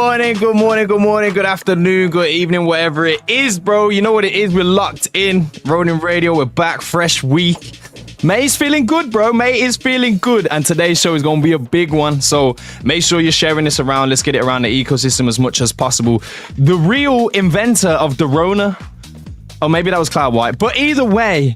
morning, good morning, good morning, good afternoon, good evening, whatever it is, bro. You know what it is. We're locked in. Ronin Radio, we're back, fresh week. May's feeling good, bro. May is feeling good. And today's show is going to be a big one. So make sure you're sharing this around. Let's get it around the ecosystem as much as possible. The real inventor of the Rona, or maybe that was Cloud White, but either way,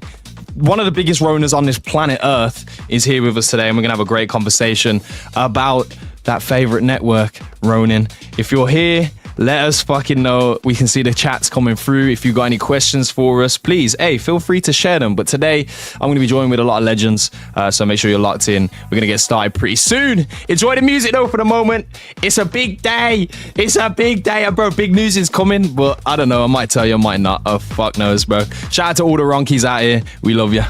one of the biggest Ronas on this planet Earth is here with us today, and we're going to have a great conversation about that favorite network, Ronin. If you're here, let us fucking know. We can see the chats coming through. If you got any questions for us, please, hey, feel free to share them. But today, I'm going to be joined with a lot of legends, so make sure you're locked in. We're going to get started pretty soon. Enjoy the music, though, for the moment. It's a big day. It's a big day, bro. Big news is coming, but I don't know. I might tell you, I might not. Oh, fuck knows, bro. Shout out to all the Ronkies out here. We love you.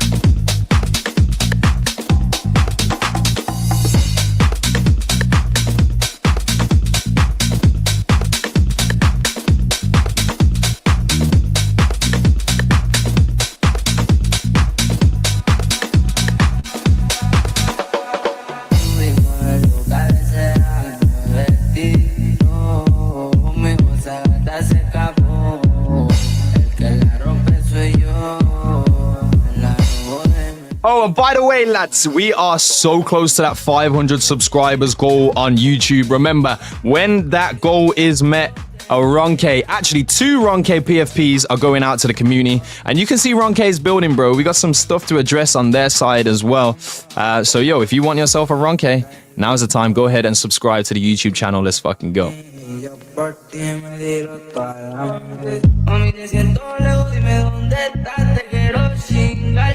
Oh, and by the way, lads, we are so close to that 500 subscribers goal on YouTube. Remember, when that goal is met, a Ronke, actually 2 Ronke PFPs are going out to the community. And you can see Ronke's building, bro. We got some stuff to address on their side as well. So, yo, if you want yourself a Ronke, now's the time. Go ahead and subscribe to the YouTube channel. Let's fucking go.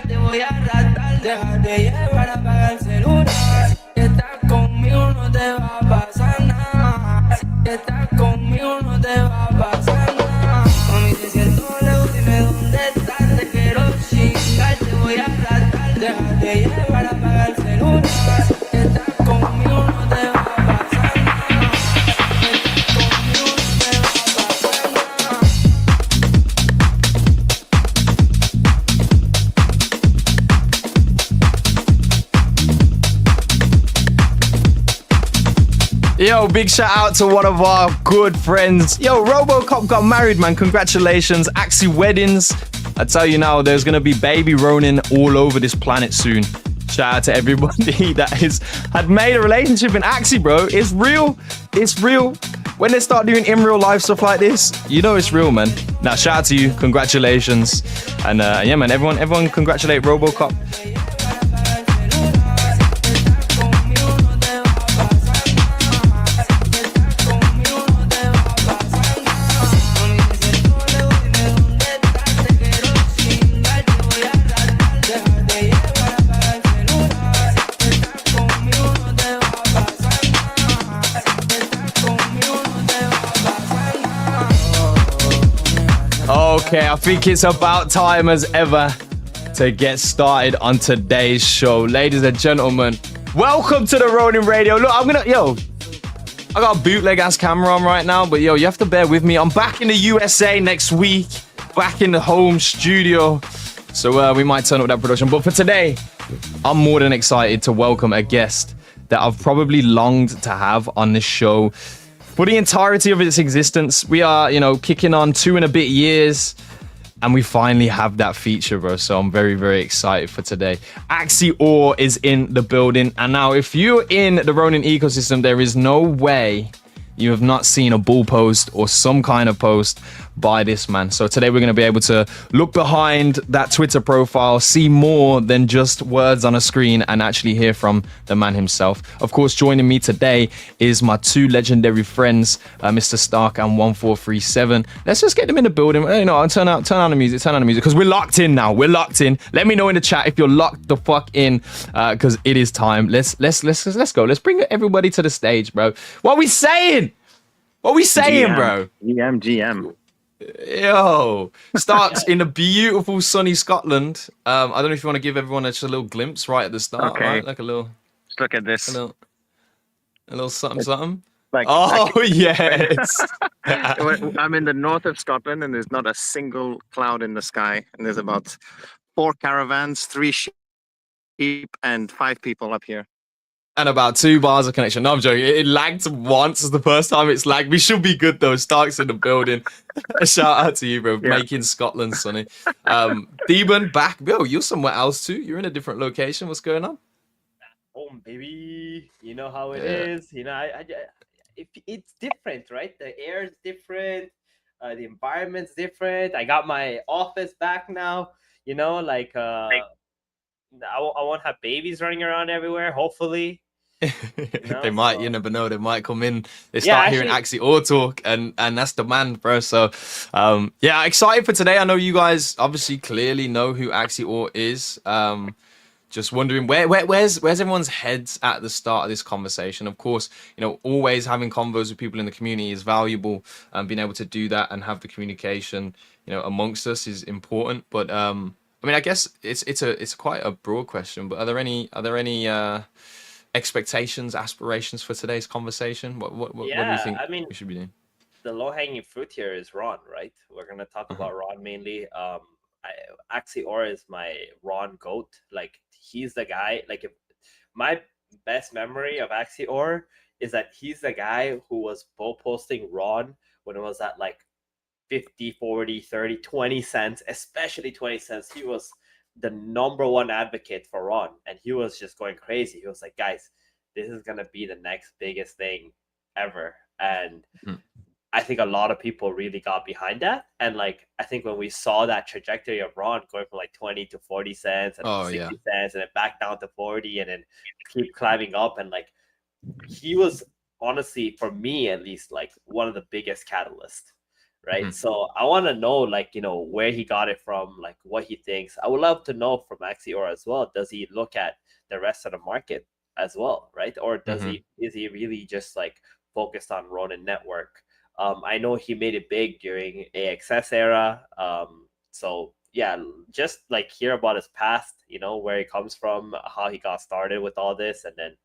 Te voy a arrastrar, déjate llevar, apaga el celular. Si estás conmigo no te va a pasar nada. Si estás conmigo no te va a pasar nada. Mami, te siento lejos, dime dónde estás. Te quiero chingar, te voy a arrastrar, déjate llevar, apaga el celular. Si estás conmigo no te va a pasar nada. Yo, big shout out to one of our good friends. Yo, Robocop got married, man. Congratulations. Axie Weddings. I tell you now, there's going to be baby Ronin all over this planet soon. Shout out to everybody that had made a relationship in Axie, bro. It's real. It's real. When they start doing in real life stuff like this, you know it's real, man. Now, shout out to you. Congratulations. And yeah, man, everyone congratulate Robocop. Okay, I think it's about time as ever to get started on today's show. Ladies and gentlemen, welcome to the Ronin Radio. Look, I got a bootleg ass camera on right now, but yo, you have to bear with me. I'm back in the USA next week, back in the home studio. So we might turn up that production. But for today, I'm more than excited to welcome a guest that I've probably longed to have on this show for the entirety of its existence. We are, kicking on 2 and a bit years, and we finally have that feature, bro. So I'm very, very excited for today. Axie Orr is in the building. And now, if you're in the Ronin ecosystem, there is no way you have not seen a bull post or some kind of post by this man. So today we're going to be able to look behind that Twitter profile, see more than just words on a screen, and actually hear from the man himself. Of course, joining me today is my 2 legendary friends, Mr. Stark and 1437. Let's just get them in the building. I'll turn on the music, because we're locked in now. We're locked in. Let me know in the chat if you're locked the fuck in, because it is time. Let's go. Let's bring everybody to the stage, bro. What are we saying? What are we saying, GM, bro? GM. Yo, Starks in the beautiful sunny Scotland. I don't know if you want to give everyone just a little glimpse right at the start. Okay. Right? Like a little. Let's look at this. A little something. Like, Yes. I'm in the north of Scotland, and there's not a single cloud in the sky. And there's about 4 caravans, 3 sheep, and 5 people up here. and about 2 bars of connection. No, I'm joking. It lagged once as the first time it's lagged. We should be good though. Stark's in the building. A shout out to you, bro. Yeah. Making Scotland sunny. Theben back. Yo, you're somewhere else too. You're in a different location. What's going on? Home, baby. You know how it Yeah. is. You know, it's different, right? The air is different. The environment's different. I got my office back now. You know, like I won't have babies running around everywhere. Hopefully, They might, you never know. They might come in. They Yeah, start hearing actually- Axie Or talk, and that's the man, bro. So, yeah, excited for today. I know you guys obviously clearly know who Axie Or is. Just wondering where's everyone's heads at the start of this conversation. Of course, you know, always having convos with people in the community is valuable, and being able to do that and have the communication, you know, amongst us is important. But I mean, I guess it's quite a broad question. But are there any expectations, aspirations for today's conversation? What do you think I mean, we should be doing? the low hanging fruit here is Ron, right? We're gonna talk about Ron mainly. Axie Or is my Ron goat. Like he's the guy. Like if my best memory of Axie Or is that he's the guy who was bull posting Ron when it was at like 50, 40, 30, 20 cents, especially 20 cents. He was the number one advocate for Ron, and he was just going crazy. He was like, guys, this is gonna be the next biggest thing ever. And I think a lot of people really got behind that. And like, I think when we saw that trajectory of Ron going from like 20 to 40 cents and 60 cents and then back down to 40 and then keep climbing up. And like, he was honestly, for me at least, like one of the biggest catalysts, right? So I want to know, like, you know, where he got it from, like what he thinks. I would love to know from Axie Or as well. Does he look at the rest of the market as well, right? Or does is he really just like focused on Ronin Network? I know he made it big during AXS era. So yeah, just like hear about his past, you know, where he comes from, how he got started with all this, and then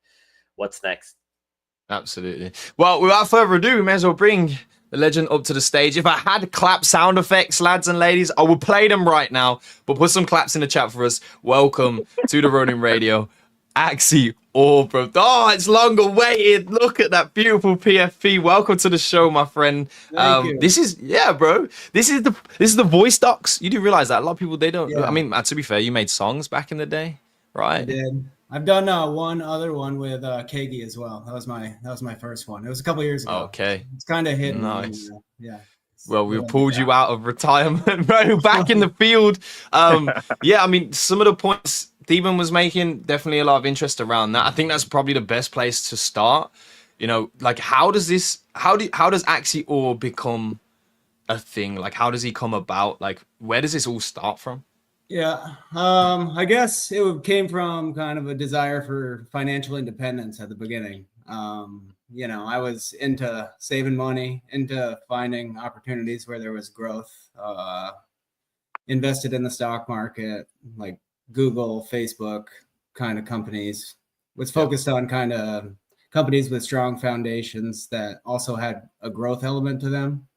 what's next. Absolutely. Well, without further ado, we may as well bring the legend up to the stage. If I had clap sound effects, lads and ladies, I would play them right now. But put some claps in the chat for us. Welcome to the Ronin Radio, Axie Or, bro. Oh, it's long awaited. Look at that beautiful PFP. Welcome to the show, my friend. Thank you. This is, yeah, bro. This is the voice docs. You do realize that a lot of people, they don't. Yeah. I mean, to be fair, you made songs back in the day, right? I did. I've done one other one with Kagi as well. That was my first one. It was a couple years ago. Okay. It's kind of hidden. Nice. Yeah. Well, we pulled you out of retirement, bro, back in the field. Yeah, I mean, some of the points Theben was making, definitely a lot of interest around that. I think that's probably the best place to start. You know, like how does Axie Or become a thing? Like how does he come about? Like where does this all start from? Yeah. I guess it came from kind of a desire for financial independence at the beginning. You know, I was into saving money, into finding opportunities where there was growth, invested in the stock market, like Google, Facebook kind of companies, was focused on kind of companies with strong foundations that also had a growth element to them.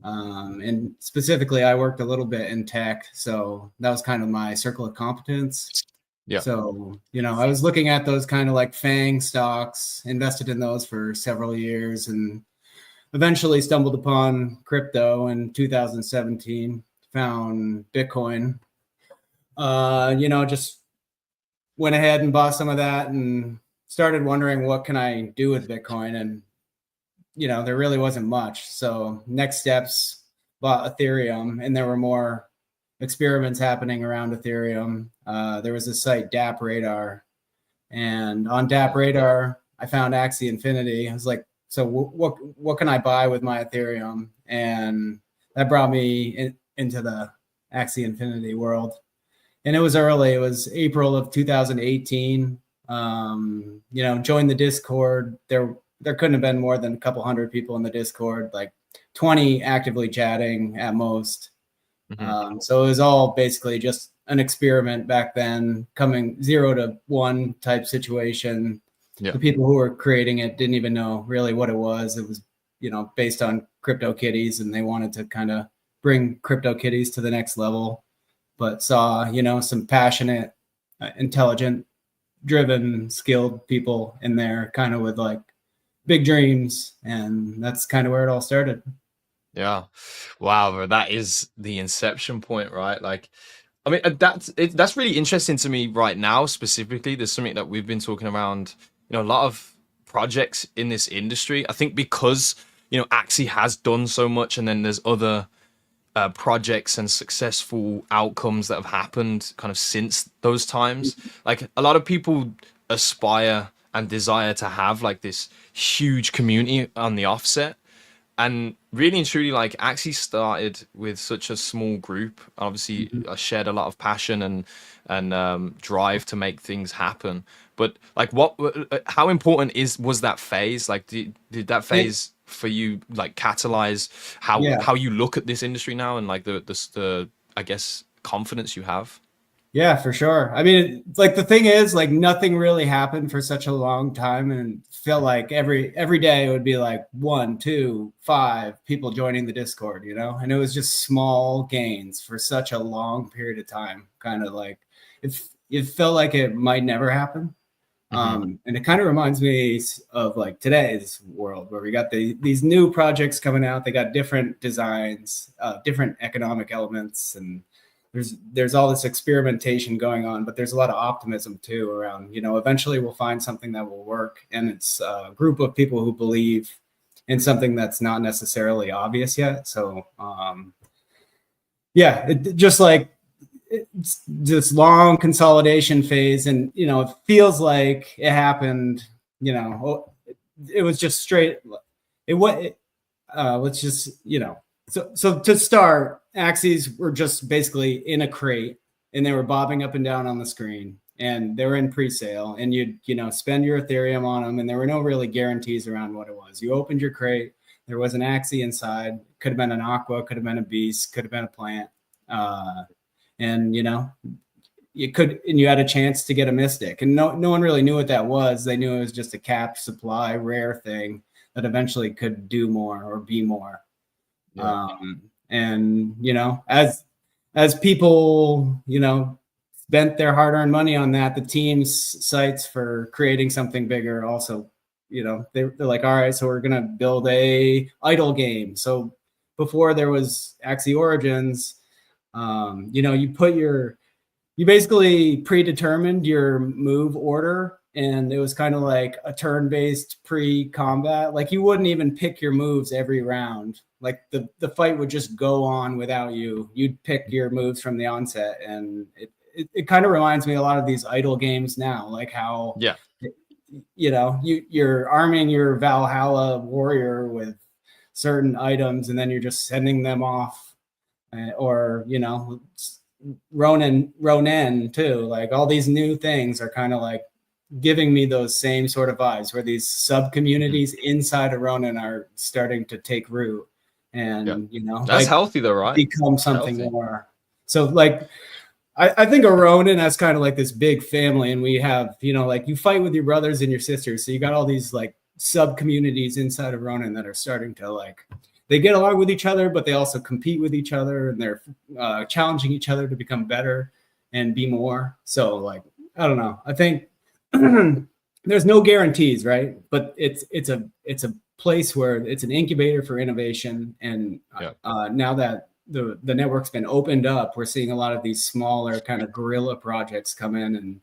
And specifically, I worked a little bit in tech, so that was kind of my circle of competence. Yeah. So, you know, I was looking at those kind of like FANG stocks, invested in those for several years, and eventually stumbled upon crypto in 2017, found Bitcoin. You know, just went ahead and bought some of that and started wondering what can I do with Bitcoin, and you know, there really wasn't much. So next steps, bought Ethereum, and there were more experiments happening around Ethereum. There was a site, DApp Radar, and on DApp Radar, I found Axie Infinity. I was like, so what can I buy with my Ethereum? And that brought me into the Axie Infinity world. And it was early. It was April of 2018. You know, joined the Discord. There couldn't have been more than a couple hundred people in the Discord, like 20 actively chatting at most. So it was all basically just an experiment back then, coming 0 to 1 type situation. Yeah. The people who were creating it didn't even know really what it was. It was, you know, based on CryptoKitties, and they wanted to kind of bring CryptoKitties to the next level, but saw, you know, some passionate, intelligent driven, skilled people in there, kind of with like big dreams, and that's kind of where it all started. Yeah. Wow, bro, that is the inception point, right? Like, I mean, that's really interesting to me right now. Specifically, there's something that we've been talking around. A lot of projects in this industry. I think because Axie has done so much, and then there's other projects and successful outcomes that have happened kind of since those times. Like a lot of people aspire and desire to have like this huge community on the offset. And really and truly, like Axie started with such a small group. Obviously, I shared a lot of passion and drive to make things happen. But like, how important was that phase? Like, did that phase for you like catalyze how you look at this industry now, and like the I guess confidence you have? Yeah, for sure. I mean, like the thing is, like nothing really happened for such a long time, and it felt like every day it would be like 1, 2, 5 people joining the Discord, and it was just small gains for such a long period of time. Kind of like it felt like it might never happen. And it kind of reminds me of like today's world where we got these new projects coming out. They got different designs, different economic elements, and there's all this experimentation going on, but there's a lot of optimism too around, eventually we'll find something that will work. And it's a group of people who believe in something that's not necessarily obvious yet. So it just like it's this long consolidation phase, and it feels like it happened, it was just straight. Let's just, so to start, Axies were just basically in a crate, and they were bobbing up and down on the screen, and they were in pre-sale, and you'd spend your Ethereum on them, and there were no really guarantees around what it was. You opened your crate, there was an Axie inside. Could have been an Aqua, could have been a Beast, could have been a plant, and you had a chance to get a Mystic, and no one really knew what that was. They knew it was just a capped supply, rare thing that eventually could do more or be more. Yeah. And as people spent their hard-earned money on that, the team's sights for creating something bigger also, they're like, all right, so we're gonna build a idle game. So before there was Axie Origins, you basically predetermined your move order, and it was kind of like a turn-based pre-combat. Like you wouldn't even pick your moves every round. Like the fight would just go on without you. You'd pick your moves from the onset, and it kind of reminds me a lot of these idle games now, like how you're arming your Valhalla warrior with certain items, and then you're just sending them off, or Ronin too. Like all these new things are kind of like giving me those same sort of vibes, where these sub communities inside of Ronin are starting to take root, and that's like, healthy though, right? Become something more. So like I think of Ronin as kind of like this big family, and we have like you fight with your brothers and your sisters, so you got all these like sub communities inside of Ronin that are starting to like, they get along with each other, but they also compete with each other, and they're challenging each other to become better and be more. So like, I don't know. I think there's no guarantees, right? But it's a place where it's an incubator for innovation. And now that the network's been opened up, we're seeing a lot of these smaller kind of guerrilla projects come in, and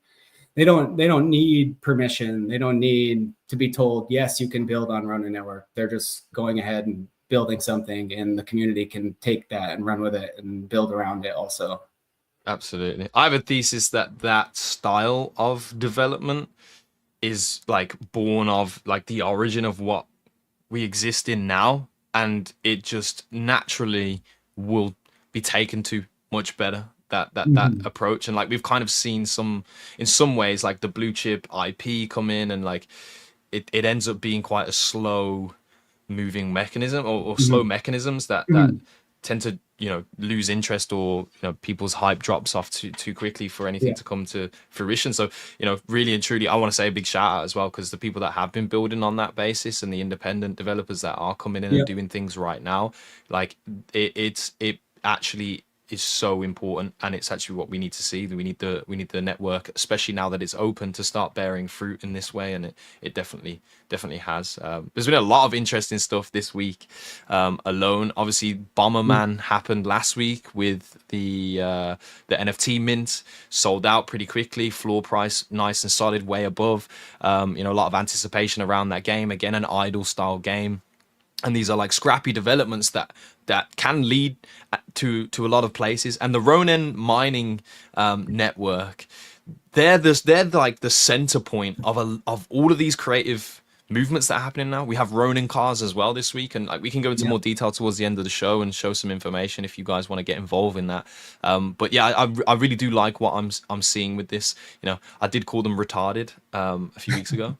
they don't need permission. They don't need to be told, yes, you can build on Ronin Network. They're just going ahead and building something, and the community can take that and run with it and build around it also. Absolutely. I have a thesis that style of development is like born of like the origin of what we exist in now, and it just naturally will be taken to much better, that approach. And like we've kind of seen in some ways like the blue chip IP come in, and like it ends up being quite a slow moving mechanism, or slow mechanisms that tend to lose interest, or people's hype drops off too quickly for anything to come to fruition. So really and truly, I want to say a big shout out as well, because the people that have been building on that basis, and the independent developers that are coming in and doing things right now, like it actually is so important, and it's actually what we need to see. We need the network, especially now that it's open, to start bearing fruit in this way, and it definitely has. There's been a lot of interesting stuff this week alone. Obviously, Bomberman happened last week with the NFT mint, sold out pretty quickly. Floor price nice and solid, way above. A lot of anticipation around that game. Again, an idle style game. And these are like scrappy developments that can lead to a lot of places. And the Ronin mining network, they're like the center point of all of these creative movements that are happening now. We have Ronin cars as well this week, and like we can go into more detail towards the end of the show and show some information if you guys want to get involved in that. But yeah, I really do like what I'm seeing with this. I did call them retarded a few weeks ago.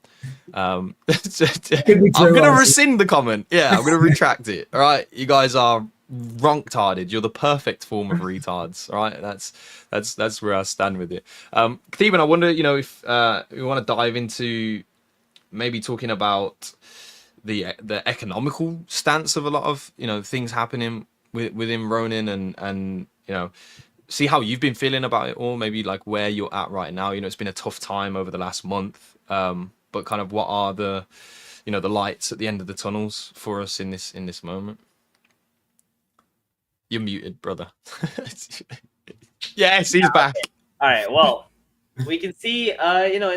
I'm gonna rescind the comment. Yeah, I'm gonna retract it. All right, you guys are wrong-tarded. You're the perfect form of retards. All right, that's where I stand with it. Theban, I wonder, if we want to dive into maybe talking about the economical stance of a lot of things happening within Ronin, and see how you've been feeling about it all. Maybe like where you're at right now. It's been a tough time over the last month, but kind of what are the the lights at the end of the tunnels for us in this moment. You're muted, brother. Yes, he's back. All right. Well, we can see, in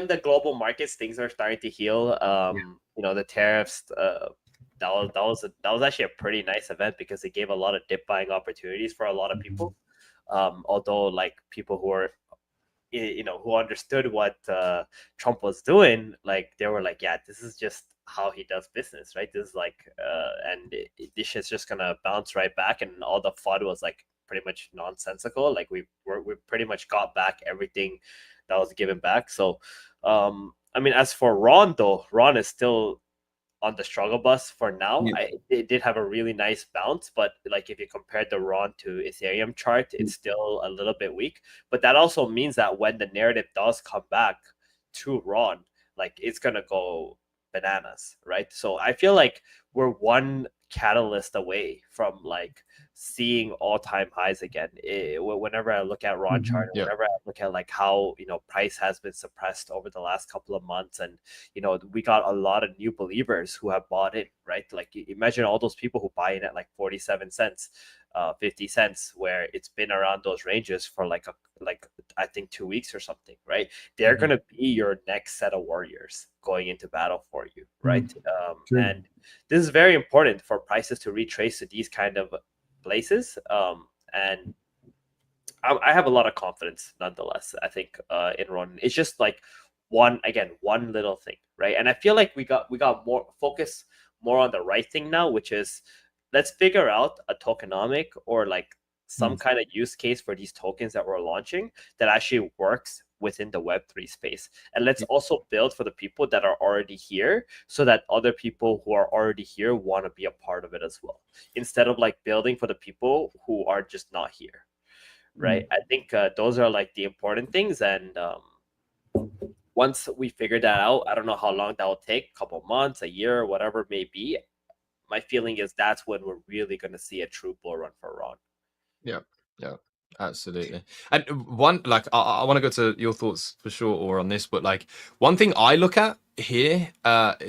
the global markets, things are starting to heal. The tariffs. That was actually a pretty nice event because it gave a lot of dip buying opportunities for a lot of people. Although, like people who are, who understood what Trump was doing, like they were like, yeah, this is just how he does business, right? This is like, and this shit's just gonna bounce right back, and all the FUD was like pretty much nonsensical. Like we pretty much got back everything that was given back. So, as for Ron though, Ron is still on the struggle bus for now. It did have a really nice bounce, but like if you compare the Ron to Ethereum chart, it's still a little bit weak. But that also means that when the narrative does come back to Ron, like it's gonna go bananas, right? So I feel like we're one catalyst away from like seeing all-time highs again. Whenever I look at Ron chart, whenever I look at like how price has been suppressed over the last couple of months, and we got a lot of new believers who have bought in, right? Like imagine all those people who buy in at like 47 cents, 50 cents, where it's been around those ranges for like I think 2 weeks or something, right? They're gonna be your next set of warriors going into battle for you, right? And this is very important for prices to retrace to these kind of places. And I have a lot of confidence nonetheless. I think in Ronin, it's just like one little thing, right? And I feel like we got more focus more on the right thing now, which is let's figure out a tokenomic or like some kind of use case for these tokens that we're launching that actually works within the Web3 space. And let's also build for the people that are already here so that other people who are already here want to be a part of it as well, instead of like building for the people who are just not here, right? I think those are like the important things. And once we figure that out, I don't know how long that will take, a couple months, a year, whatever it may be. My feeling is that's when we're really going to see a true bull run for Ron. Yeah, absolutely. And one, like, I want to go to your thoughts for sure, or on this, but like one thing I look at here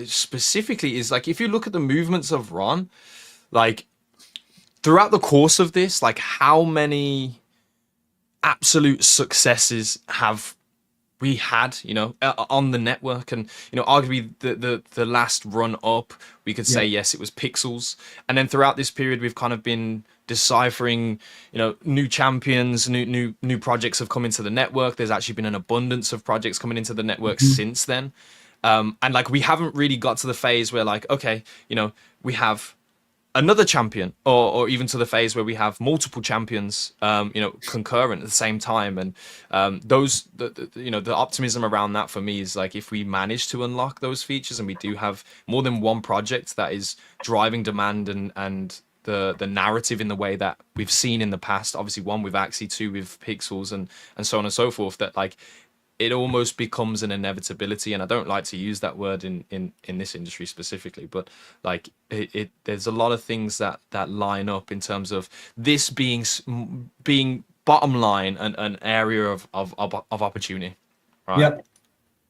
specifically is like if you look at the movements of Ron, like throughout the course of this, like how many absolute successes have we had, on the network? And arguably the last run up, we could say yes, it was Pixels, and then throughout this period we've kind of been deciphering new champions, new projects have come into the network. There's actually been an abundance of projects coming into the network since then, and like we haven't really got to the phase where like, okay, we have another champion, or even to the phase where we have multiple champions, concurrent at the same time. And the optimism around that for me is like if we manage to unlock those features and we do have more than one project that is driving demand and the narrative in the way that we've seen in the past, obviously one with Axie, two with Pixels, and so on and so forth, that like it almost becomes an inevitability, and I don't like to use that word in this industry specifically, but like there's a lot of things that line up in terms of this being bottom line and an area of opportunity, right? Yep,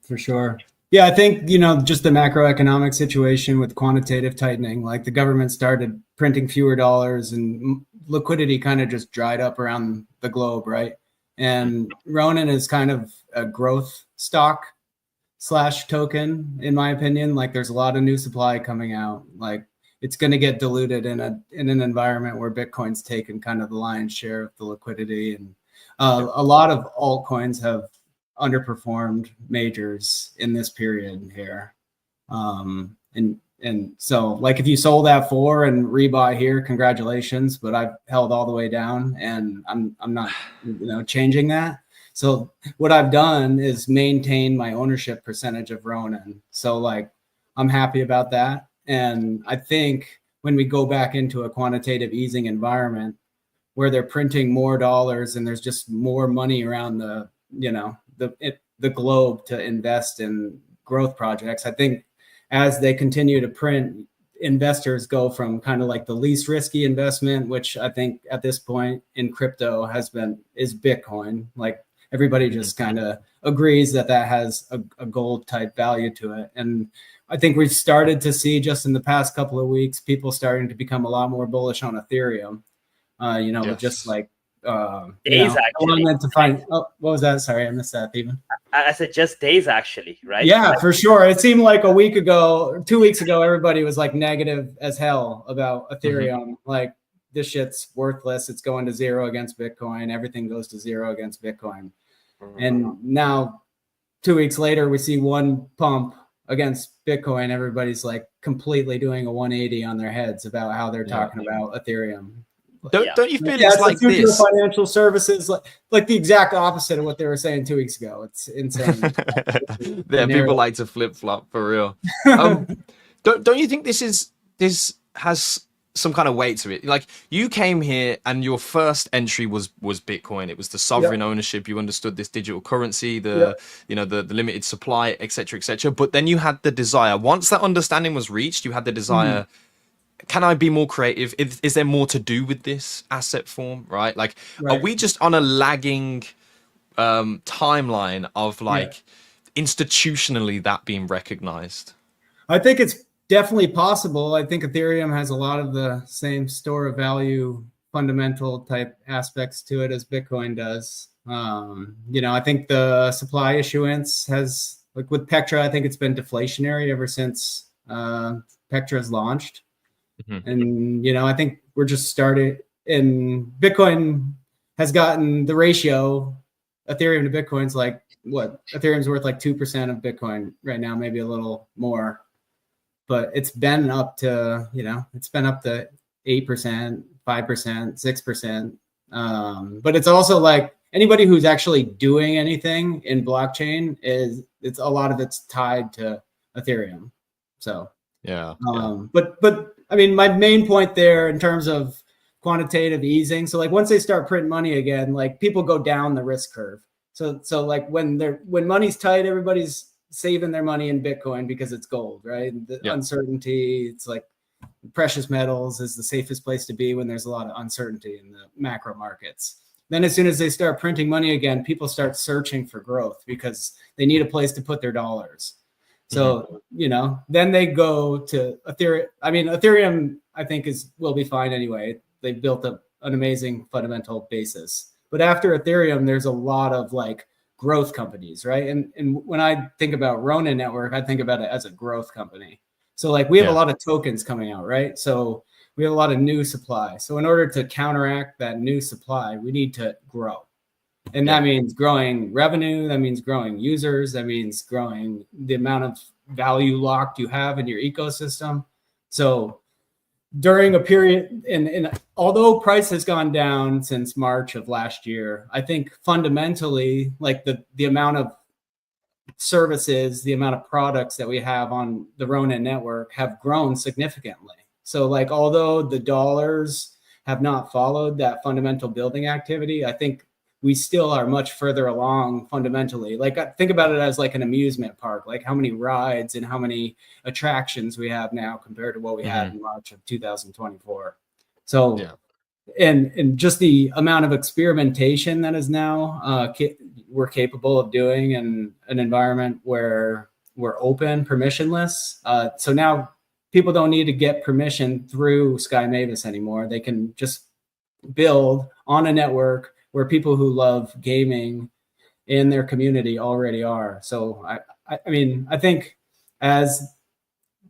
for sure. Yeah, I think, just the macroeconomic situation with quantitative tightening, like the government started printing fewer dollars and liquidity kind of just dried up around the globe, right? And Ronin is kind of a growth stock / token, in my opinion. Like there's a lot of new supply coming out. Like it's going to get diluted in an environment where Bitcoin's taken kind of the lion's share of the liquidity. And a lot of altcoins have underperformed majors in this period here. And so like if you sold at 4 and rebuy here, congratulations, but I've held all the way down and I'm not, changing that. So what I've done is maintain my ownership percentage of Ronin. So like I'm happy about that. And I think when we go back into a quantitative easing environment where they're printing more dollars and there's just more money around the globe to invest in growth projects, I think as they continue to print, investors go from kind of like the least risky investment, which I think at this point in crypto is Bitcoin. Like everybody just kind of agrees that has a gold type value to it. And I think we've started to see just in the past couple of weeks, people starting to become a lot more bullish on Ethereum, Yes. just like, Days, I actually. wanted to find, what was that? Sorry, I missed that, even. I said just days, actually, right? Yeah, for sure. It seemed like a week ago, 2 weeks ago, everybody was like negative as hell about Ethereum. Like this shit's worthless. It's going to zero against Bitcoin. Everything goes to zero against Bitcoin. And now 2 weeks later, we see one pump against Bitcoin. Everybody's like completely doing a 180 on their heads about how they're talking about Ethereum. Don't you feel it's like the future this? of financial services, like the exact opposite of what they were saying 2 weeks ago. It's insane. Yeah, people like to flip flop for real. Don't you think this has some kind of weight to it? Like you came here and your first entry was Bitcoin. It was the sovereign ownership. You understood this digital currency, the limited supply, etc., etc. But then you had the desire. Once that understanding was reached, you had the desire. Can I be more creative? Is there more to do with this asset form, right? Like, are we just on a lagging timeline of institutionally that being recognized? I think it's definitely possible. I think Ethereum has a lot of the same store of value fundamental type aspects to it as Bitcoin does. I think the supply issuance has, like with Pectra, I think it's been deflationary ever since Pectra's launched. And, I think we're just started, and Bitcoin has gotten the ratio, Ethereum to Bitcoin's like, what? Ethereum's worth like 2% of Bitcoin right now, maybe a little more. But it's been up to, 8%, 5%, 6%. But it's also like anybody who's actually doing anything in blockchain it's a lot of it's tied to Ethereum. So, but I mean, my main point there in terms of quantitative easing. So like once they start printing money again, like people go down the risk curve. So like when money's tight, everybody's saving their money in Bitcoin because it's gold, right? The uncertainty, it's like precious metals is the safest place to be when there's a lot of uncertainty in the macro markets. Then as soon as they start printing money again, people start searching for growth because they need a place to put their dollars. So, then they go to Ethereum. I mean, Ethereum, I think will be fine anyway. They've built up an amazing fundamental basis. But after Ethereum, there's a lot of like growth companies, right? And when I think about Ronin Network, I think about it as a growth company. So like we have a lot of tokens coming out, right? So we have a lot of new supply. So in order to counteract that new supply, we need to grow. And that means growing revenue. That means growing users. That means growing the amount of value locked you have in your ecosystem. So during a period, and although price has gone down since March of last year, I think fundamentally, like the amount of services, the amount of products that we have on the Ronin network have grown significantly. So like, although the dollars have not followed that fundamental building activity, I think we still are much further along fundamentally. Like, think about it as like an amusement park, like how many rides and how many attractions we have now compared to what we had in March of 2024. So, Yeah. and just the amount of experimentation that is now we're capable of doing in an environment where we're open, permissionless. So now people don't need to get permission through Sky Mavis anymore. They can just build on a network where people who love gaming in their community already are. So I mean, I think as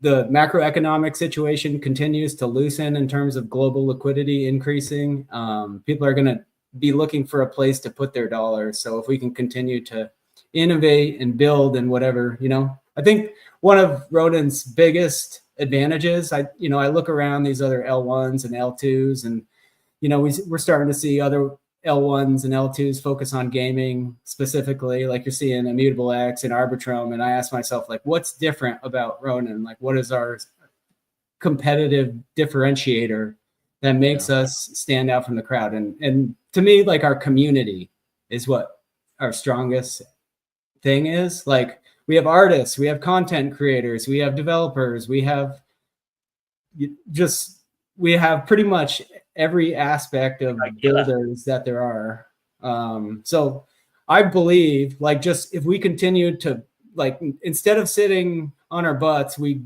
the macroeconomic situation continues to loosen in terms of global liquidity increasing, people are going to be looking for a place to put their dollars. So if we can continue to innovate and build and whatever, I think one of Ronin's biggest advantages, I look around these other L1s and L2s, and we're starting to see other L1s and L2s focus on gaming specifically, like you're seeing Immutable X and Arbitrum. And I ask myself, like, what's different about Ronin? Like, what is our competitive differentiator that makes us stand out from the crowd? And to me, like, our community is what our strongest thing is. Like, we have artists, we have content creators, we have developers, we have pretty much every aspect of builders that there are. So I believe, like, just if we continue to, like, instead of sitting on our butts, we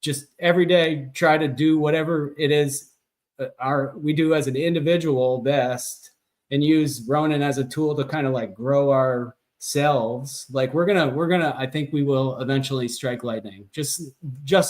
just every day try to do whatever it is we do as an individual best, and use Ronin as a tool to kind of like grow ourselves. Like, we're gonna I think we will eventually strike lightning, just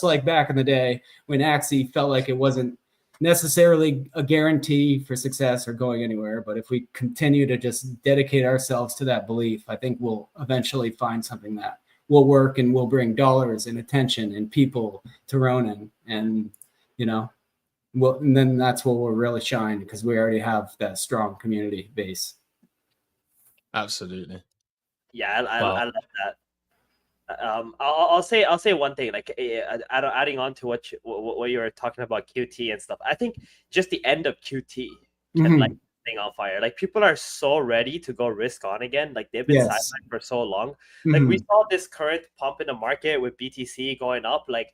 like back in the day when Axie felt like it wasn't necessarily a guarantee for success or going anywhere. But if we continue to just dedicate ourselves to that belief, I think we'll eventually find something that will work and will bring dollars and attention and people to Ronin. And, and then that's where we'll really shine, because we already have that strong community base. Absolutely. Yeah, I love that. I'll say one thing, like, adding on to what you were talking about QT and stuff. I think just the end of QT can light the thing on fire. Like, people are so ready to go risk on again. Like, they've been sidelined for so long. Like, we saw this current pump in the market with BTC going up. Like,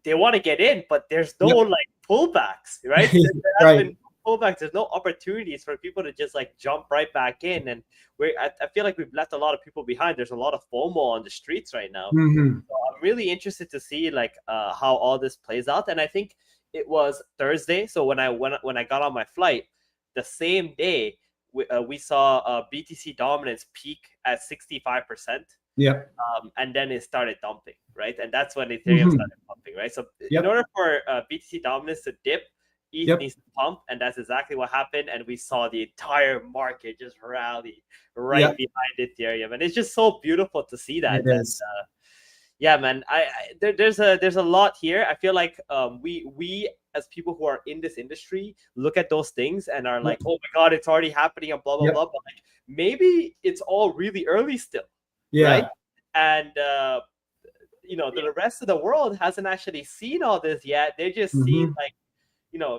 they want to get in, but there's no like pullbacks, right? There has been pullbacks. There's no opportunities for people to just like jump right back in. And I feel like we've left a lot of people behind. There's a lot of FOMO on the streets right now. So I'm really interested to see like how all this plays out. And I think it was Thursday. So when I got on my flight, the same day we saw BTC dominance peak at 65%. Yep. And then it started dumping, right? And that's when Ethereum started pumping, right? So in order for BTC dominance to dip, ETH needs to pump, and that's exactly what happened. And we saw the entire market just rally right behind Ethereum, and it's just so beautiful to see that. It is. Yeah, man. There's a lot here. I feel like we as people who are in this industry look at those things and are like, oh my god, it's already happening and blah blah blah. But like, maybe it's all really early still. Right? And the rest of the world hasn't actually seen all this yet. They just see like,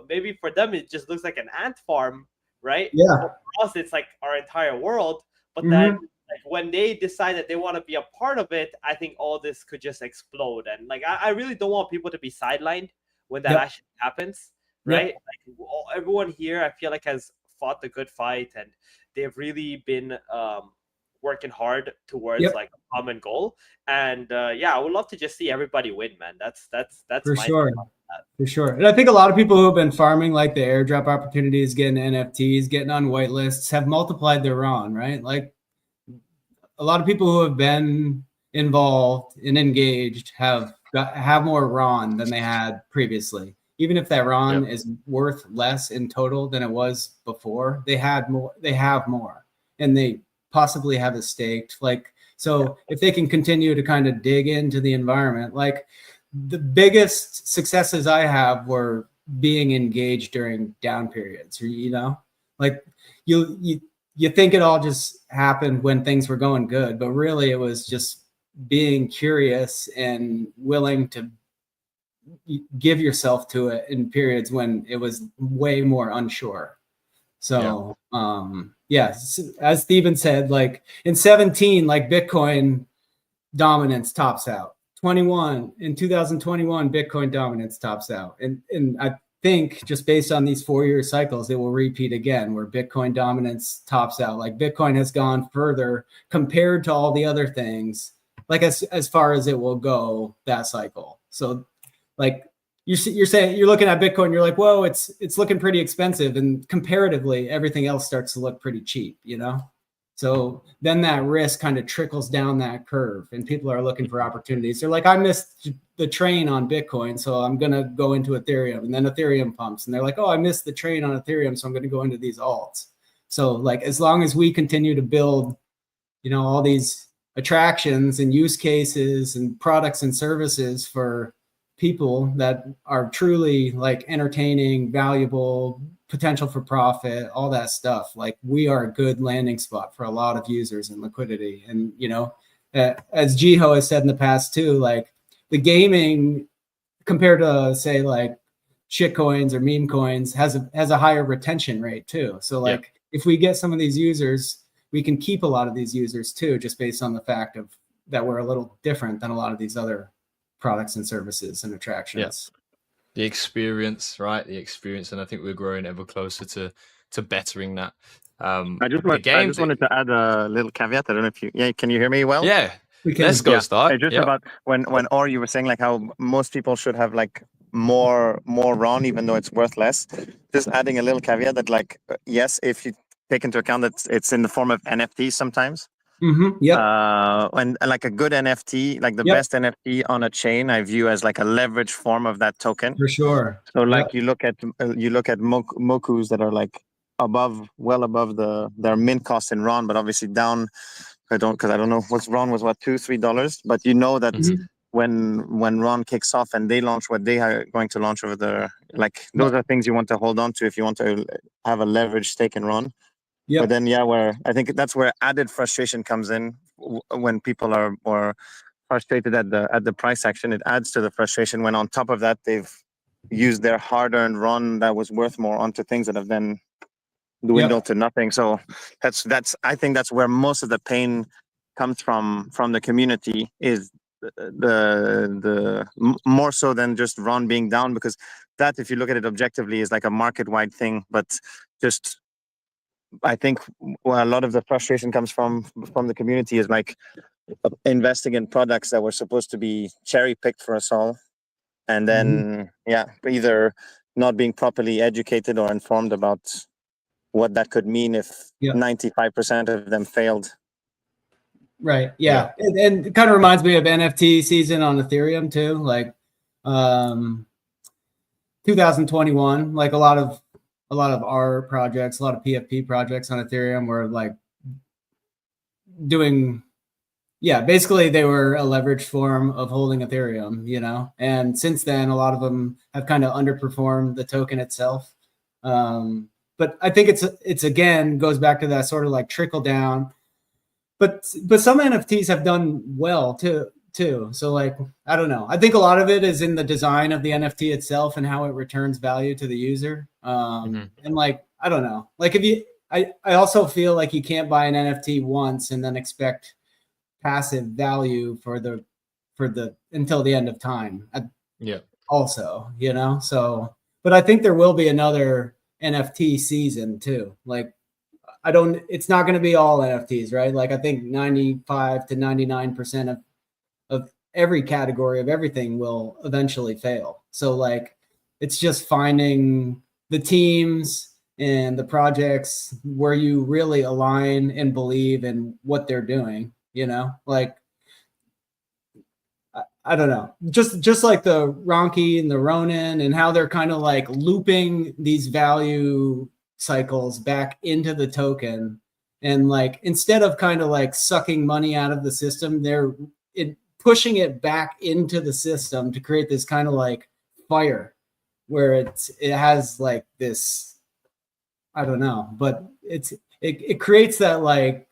maybe for them it just looks like an ant farm, right? But for us, it's like our entire world. But then like, when they decide that they want to be a part of it, I think all this could just explode. And like, I really don't want people to be sidelined when that actually happens, right? Like, everyone here, I feel like, has fought the good fight, and they've really been working hard towards like a common goal. And I would love to just see everybody win, man. That's for my sure. For sure. And I think a lot of people who have been farming like the airdrop opportunities, getting NFTs, getting on whitelists, have multiplied their RON, right? Like, a lot of people who have been involved and engaged have more RON than they had previously. Even if that RON is worth less in total than it was before, they have more, and they possibly have it staked. Like, so if they can continue to kind of dig into the environment, like, the biggest successes I have were being engaged during down periods, like you think it all just happened when things were going good, but really it was just being curious and willing to give yourself to it in periods when it was way more unsure. So, as Steven said, like in 17, like Bitcoin dominance tops out. 2021, Bitcoin dominance tops out. And I think just based on these 4-year cycles, it will repeat again where Bitcoin dominance tops out. Like Bitcoin has gone further compared to all the other things, like as far as it will go that cycle. So like you're saying, you're looking at Bitcoin, you're like, whoa, it's looking pretty expensive. And comparatively, everything else starts to look pretty cheap, you know? So then that risk kind of trickles down that curve and people are looking for opportunities. They're like, I missed the train on Bitcoin, so I'm going to go into Ethereum. And then Ethereum pumps and they're like, oh, I missed the train on Ethereum, so I'm going to go into these alts. So like, as long as we continue to build, you know, all these attractions and use cases and products and services for people that are truly like entertaining, valuable, potential for profit, all that stuff, like we are a good landing spot for a lot of users and liquidity. And, you know, as Jiho has said in the past too, like the gaming compared to say like shit coins or meme coins has a higher retention rate too. So like if we get some of these users, we can keep a lot of these users too, just based on the fact of that we're a little different than a lot of these other products and services and attractions. The experience, right? The experience, and I think we're growing ever closer to bettering that. I just wanted to add a little caveat. I don't know if you, can you hear me well? Yeah, we can. Let's go start. Just about when Or you were saying like how most people should have like more RON, even though it's worth less. Just adding a little caveat that like yes, if you take into account that it's in the form of NFTs sometimes. And like a good NFT, like the best NFT on a chain, I view as like a leverage form of that token. For sure. So like you look at Mokus that are like well above their mint cost in RON, but obviously down. Because I don't know what's RON was $2-3, but you know that when RON kicks off and they launch what they are going to launch over there, like those are things you want to hold on to if you want to have a leverage stake in RON. But then, where I think that's where added frustration comes in when people are more frustrated at the price action. It adds to the frustration when on top of that, they've used their hard-earned RON that was worth more onto things that have then dwindled to nothing. So I think that's where most of the pain comes from the community is the more so than just RON being down, because that, if you look at it objectively, is like a market-wide thing, but just I think where a lot of the frustration comes from the community is like investing in products that were supposed to be cherry picked for us all, and then either not being properly educated or informed about what that could mean if 95% of them failed. Right. Yeah. And it kind of reminds me of NFT season on Ethereum too. Like 2021, like a lot of our projects, a lot of PFP projects on Ethereum were like doing, basically they were a leveraged form of holding Ethereum, you know? And since then, a lot of them have kind of underperformed the token itself. But I think it's again, goes back to that sort of like trickle down, but some NFTs have done well too. So like, I don't know. I think a lot of it is in the design of the NFT itself and how it returns value to the user. And like, I don't know, like I also feel like you can't buy an NFT once and then expect passive value for the until the end of time. Also, you know, so, but I think there will be another NFT season too. Like, it's not going to be all NFTs, right? Like I think 95 to 99% of every category of everything will eventually fail. So like, it's just finding the teams and the projects where you really align and believe in what they're doing, you know, like, I don't know, just like the Ronki and the Ronin and how they're kind of like looping these value cycles back into the token. And like, instead of kind of like sucking money out of the system, they're pushing it back into the system to create this kind of like fire where it has like this, I don't know, but it creates that like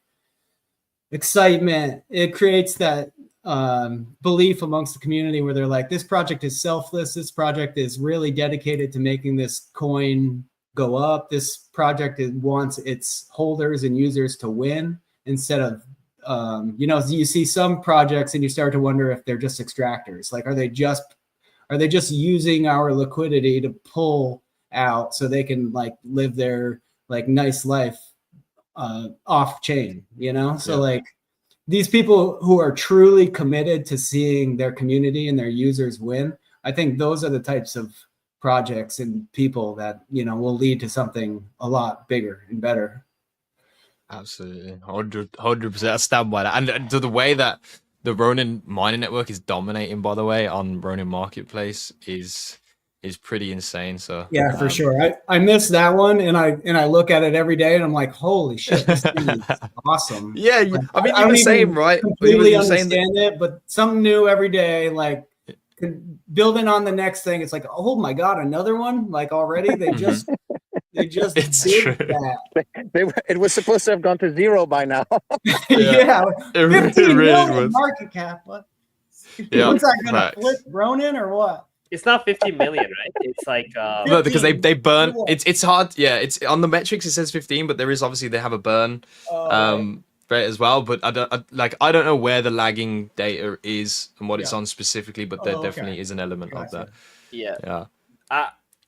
excitement. It creates that belief amongst the community where they're like, this project is selfless. This project is really dedicated to making this coin go up. This project wants its holders and users to win instead of, you see some projects and you start to wonder if they're just extractors. Like, are they just using our liquidity to pull out so they can like live their like nice life off chain, So like these people who are truly committed to seeing their community and their users win, I think those are the types of projects and people that, will lead to something a lot bigger and better. Absolutely, 100%. I stand by that. And the way that the Ronin mining network is dominating, by the way, on Ronin Marketplace is pretty insane. So yeah, for sure. I miss that one, and I look at it every day, and I'm like, holy shit, this thing is awesome. Yeah, like, I mean, I you're don't the same, even right? completely You're saying understand it, but something new every day. Like building on the next thing, it's like, oh my god, another one! Like already, they just It's did true. that. It was supposed to have gone to 0 by now. Yeah, It 15 really million was. market cap. What? Yeah, What's that gonna facts. flip Ronin or what? It's not 50 million, right? It's like No, because they 15. burn. Yeah. It's hard. Yeah, it's on the metrics. It says 15, but there is obviously they have a burn rate as well. But I don't know where the lagging data is and what it's on specifically. But there definitely is an element of that. Yeah.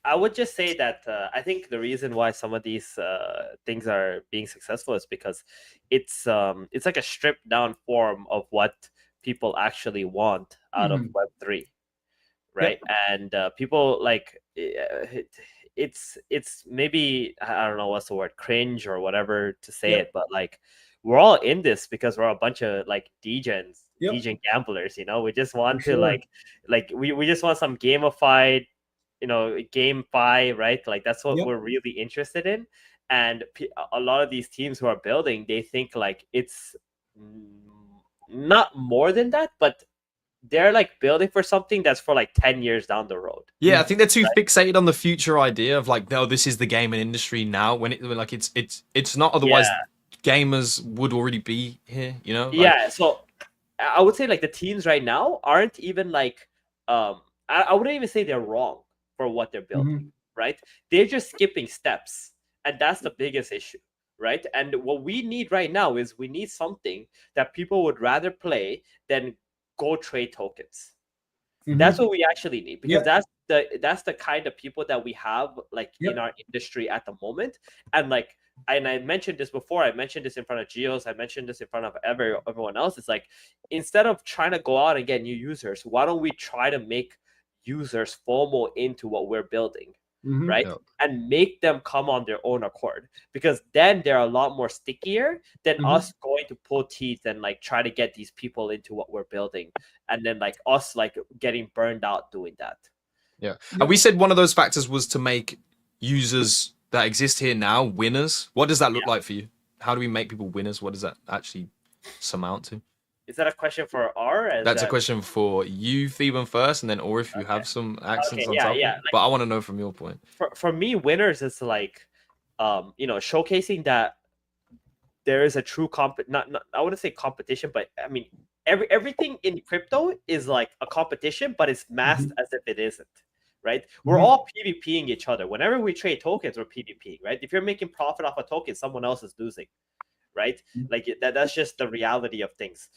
I would just say that I think the reason why some of these things are being successful is because it's like a stripped down form of what people actually want out of Web3, right? And people like it's maybe, I don't know what's the word, cringe or whatever to say it, but like we're all in this because we're a bunch of like degens, degen gamblers, we just want to like we just want some gamified, GameFi, right? Like that's what we're really interested in. And a lot of these teams who are building, they think like it's not more than that, but they're like building for something that's for like 10 years down the road. Yeah, I think they're too fixated on the future idea of like, no, this is the gaming industry now. When it's not. Otherwise, gamers would already be here. Yeah. So I would say like the teams right now aren't even like I wouldn't even say they're wrong for what they're building, right? They're just skipping steps, and that's the biggest issue, right? And what we need right now is we need something that people would rather play than go trade tokens. That's what we actually need, because that's the kind of people that we have like in our industry at the moment. And like, and I mentioned this before, I mentioned this in front of Geos, I mentioned this in front of everyone else. It's like, instead of trying to go out and get new users, why don't we try to make users FOMO into what we're building, right? And make them come on their own accord, because then they're a lot more stickier than us going to pull teeth and like try to get these people into what we're building, and then like us like getting burned out doing that. And we said one of those factors was to make users that exist here now winners. What does that look like for you? How do we make people winners? What does that actually amount to? Is that a question for R? That's a question for you, Theban, first, and then or if you have some accents on top. Like, but I want to know from your point. For me, winners is like, showcasing that there is a true not I wouldn't say competition, but I mean everything in crypto is like a competition, but it's masked as if it isn't. Right? We're all PvPing each other. Whenever we trade tokens, we're PvPing, right? If you're making profit off a token, someone else is losing, right? Like that's just the reality of things.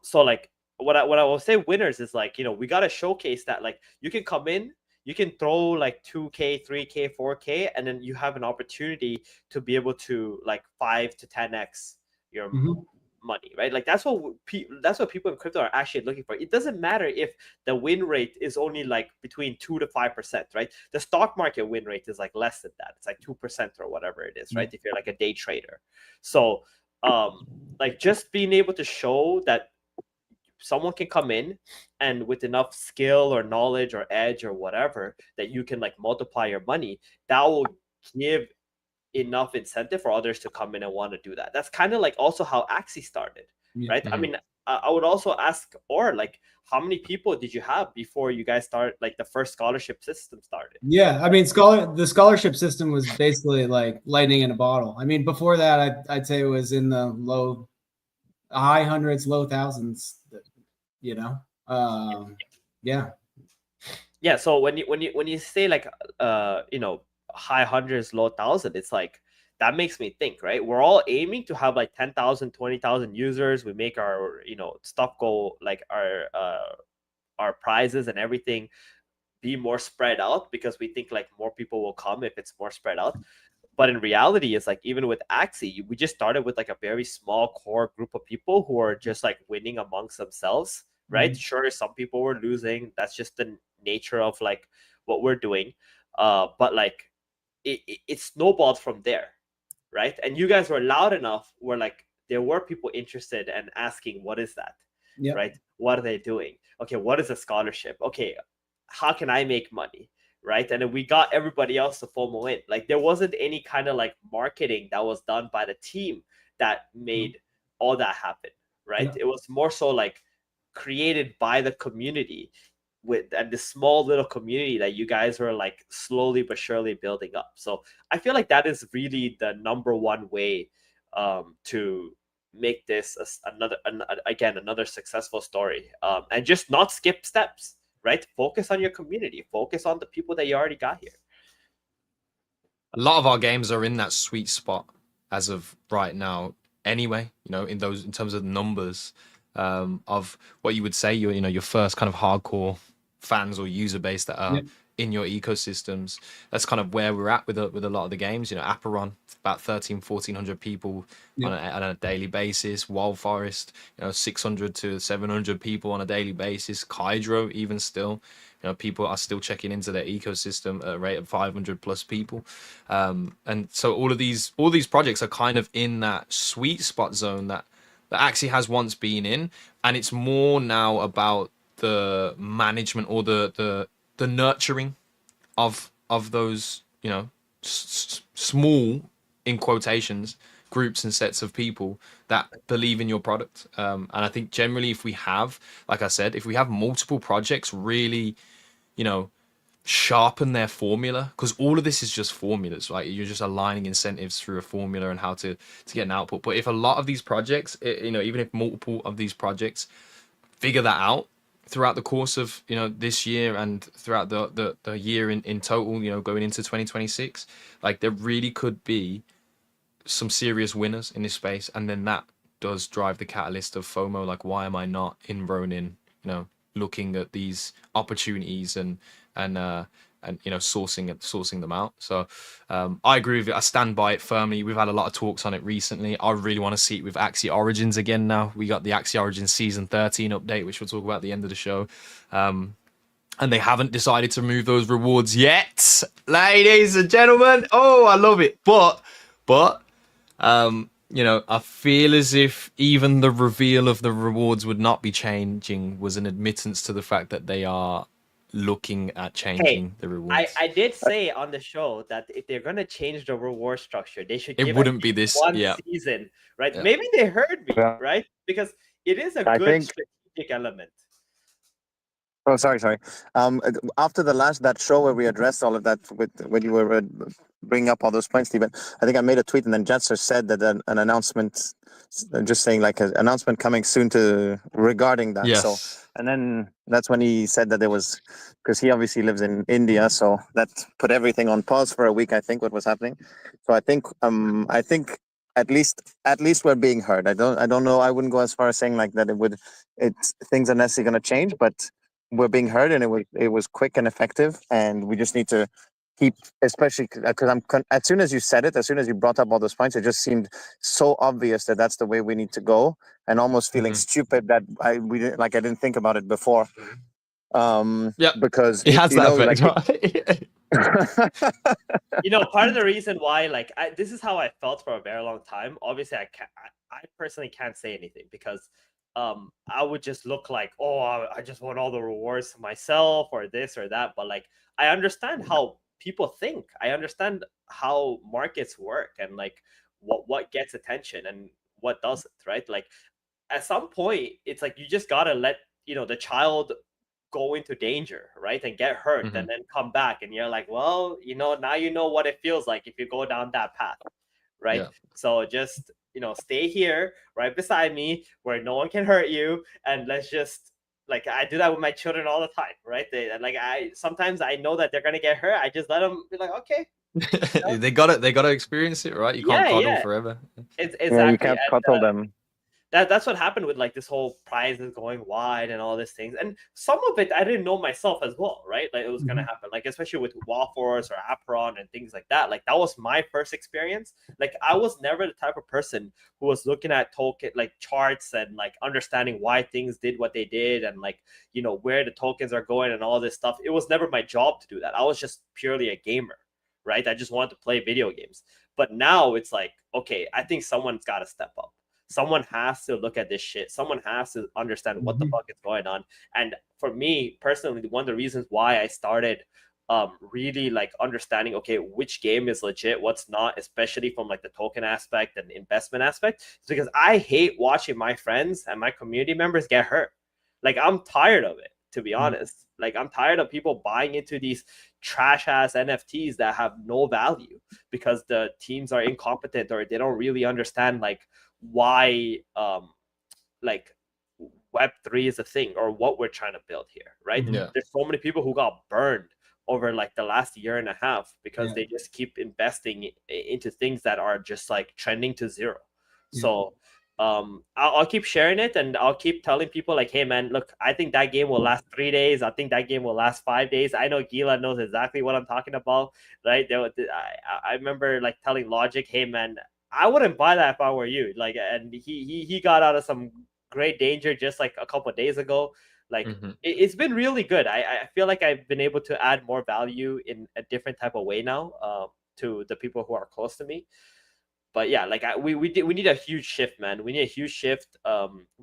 So like what I will say winners is like, we got to showcase that like you can come in, you can throw like 2K, 3K, 4K, and then you have an opportunity to be able to like 5 to 10x your money, right? Like that's what people in crypto are actually looking for. It doesn't matter if the win rate is only like between 2 to 5%, right? The stock market win rate is like less than that. It's like 2% or whatever it is, right? If you're like a day trader. So like just being able to show that someone can come in and with enough skill or knowledge or edge or whatever that you can like multiply your money, that will give enough incentive for others to come in and want to do that. That's kind of like also how Axie started, right? I mean, I would also ask, or like, how many people did you have before you guys started, like the first scholarship system started? Yeah, I mean, the scholarship system was basically like lightning in a bottle. I mean, before that, I'd say it was in the high hundreds, low thousands. Yeah. So when you say like high hundreds, low thousand. It's like, that makes me think, right? We're all aiming to have like 10,000, 20,000 users. We make our, stuff go, like our prizes and everything be more spread out, because we think like more people will come if it's more spread out. But in reality, it's like, even with Axie, we just started with like a very small core group of people who are just like winning amongst themselves, right? Sure, some people were losing. That's just the nature of like what we're doing. But like it snowballed from there, right? And you guys were loud enough where like there were people interested and asking, what is that? Yep. Right? What are they doing? Okay, what is a scholarship? Okay, how can I make money? Right? And then we got everybody else to FOMO in. Like, there wasn't any kind of like marketing that was done by the team that made all that happen, right? Yeah. It was more so like created by the community, and the small little community that you guys were like slowly but surely building up. So I feel like that is really the number one way to make this another successful story, and just not skip steps, right? Focus on your community, focus on the people that you already got here. A lot of our games are in that sweet spot as of right now anyway, in terms of numbers, of what you would say your first kind of hardcore fans or user base that are in your ecosystems. That's kind of where we're at with a lot of the games. Aperon, about 1,400 people on a daily basis. Wild Forest, 600 to 700 people on a daily basis. Hydro, even still, people are still checking into their ecosystem at a rate of 500 plus people. And so all these projects are kind of in that sweet spot zone that Axie has once been in, and it's more now about the management or the nurturing of those small, in quotations, groups and sets of people that believe in your product. And I think generally, if we have, like I said, if we have multiple projects really, sharpen their formula, because all of this is just formulas, right? You're just aligning incentives through a formula and how to get an output. But if a lot of these projects, even if multiple of these projects figure that out throughout the course of this year and throughout the year in total, going into 2026, like there really could be some serious winners in this space. And then that does drive the catalyst of FOMO. Like, why am I not in Ronin, looking at these opportunities and sourcing them out? So I agree with it. I stand by it firmly. We've had a lot of talks on it recently. I really want to see it with Axie Origins again now. We got the Axie Origins season 13 update, which we'll talk about at the end of the show. And they haven't decided to remove those rewards yet, ladies and gentlemen. Oh, I love it. But I feel as if even the reveal of the rewards would not be changing was an admittance to the fact that they are looking at changing the rewards. I did say on the show that if they're going to change the reward structure, they should give it wouldn't be this one season, right? Yeah. Maybe they heard me, right? Because it is a good strategic element. Oh, sorry. After that show where we addressed all of that when you were bringing up all those points, Stephen, I think I made a tweet, and then Jetser said that an announcement, just saying like an announcement coming soon regarding that. Yes. So, and then that's when he said that there was, because he obviously lives in India, so that put everything on pause for a week. I think what was happening. So I think at least we're being heard. I don't know. I wouldn't go as far as saying like that things are necessarily going to change, but we're being heard, and it was quick and effective, and we just need to keep, especially because as soon as you said it, as soon as you brought up all those points, it just seemed so obvious that that's the way we need to go, and almost feeling stupid that I didn't think about it before. Because it has that effect, right? Part of the reason why, this is how I felt for a very long time. Obviously, I personally can't say anything because I would just look like, oh, I just want all the rewards to myself or this or that. But I understand how people think. I understand how markets work and what gets attention and what doesn't, right? At some point, it's you just gotta let the child go into danger, right, and get hurt, and then come back, and you're like, well, now you know what it feels like if you go down that path, right? Yeah. So just stay here right beside me where no one can hurt you, and let's just I do that with my children all the time, right? Sometimes I know that they're gonna get hurt. I just let them be like, okay, They gotta experience it, right? You can't Yeah, coddle yeah. forever. It's Yeah, exactly. you can't And, cuddle them. that's what happened with like this whole prizes going wide and all these things, and some of it I didn't know myself as well, right? Like it was gonna happen, like especially with Wallforce or Apron and things like that. Like that was my first experience. Like I was never the type of person who was looking at token like charts and like understanding why things did what they did and like where the tokens are going and all this stuff. It was never my job to do that. I was just purely a gamer, right? I just wanted to play video games. But now it's like, okay, I think someone's got to step up. Someone has to look at this shit. Someone has to understand what the fuck is going on. And for me personally, one of the reasons why I started really like understanding, okay, which game is legit, what's not, especially from like the token aspect and investment aspect, is because I hate watching my friends and my community members get hurt. Like I'm tired of it, to be honest. Like I'm tired of people buying into these trash ass NFTs that have no value because the teams are incompetent or they don't really understand like why like Web3 is a thing or what we're trying to build here, right? Yeah. There's so many people who got burned over like the last year and a half because they just keep investing into things that are just like trending to zero. So I'll keep sharing it and I'll keep telling people like, hey man, look, I think that game will last 3 days. I think that game will last 5 days. I know Gila knows exactly what I'm talking about, right? I remember like telling Logic, hey man, I wouldn't buy that if I were you. Like, and he got out of some great danger just like a couple of days ago. Like it's been really good. I feel like I've been able to add more value in a different type of way now to the people who are close to me. But yeah, like we need a huge shift, man. We need a huge shift.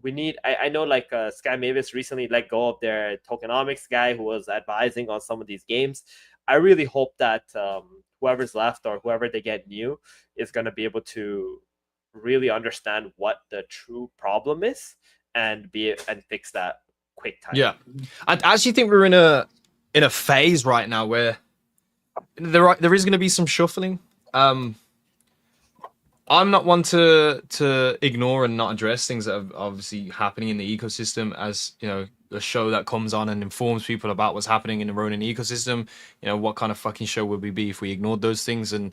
We need. I know like Sky Mavis recently let go of their tokenomics guy who was advising on some of these games. I really hope that whoever's left or whoever they get new is going to be able to really understand what the true problem is and fix that quick time. Yeah, I actually think we're in a phase right now where there is going to be some shuffling. I'm not one to ignore and not address things that are obviously happening in the ecosystem, as a show that comes on and informs people about what's happening in the Ronin ecosystem. What kind of fucking show would we be if we ignored those things and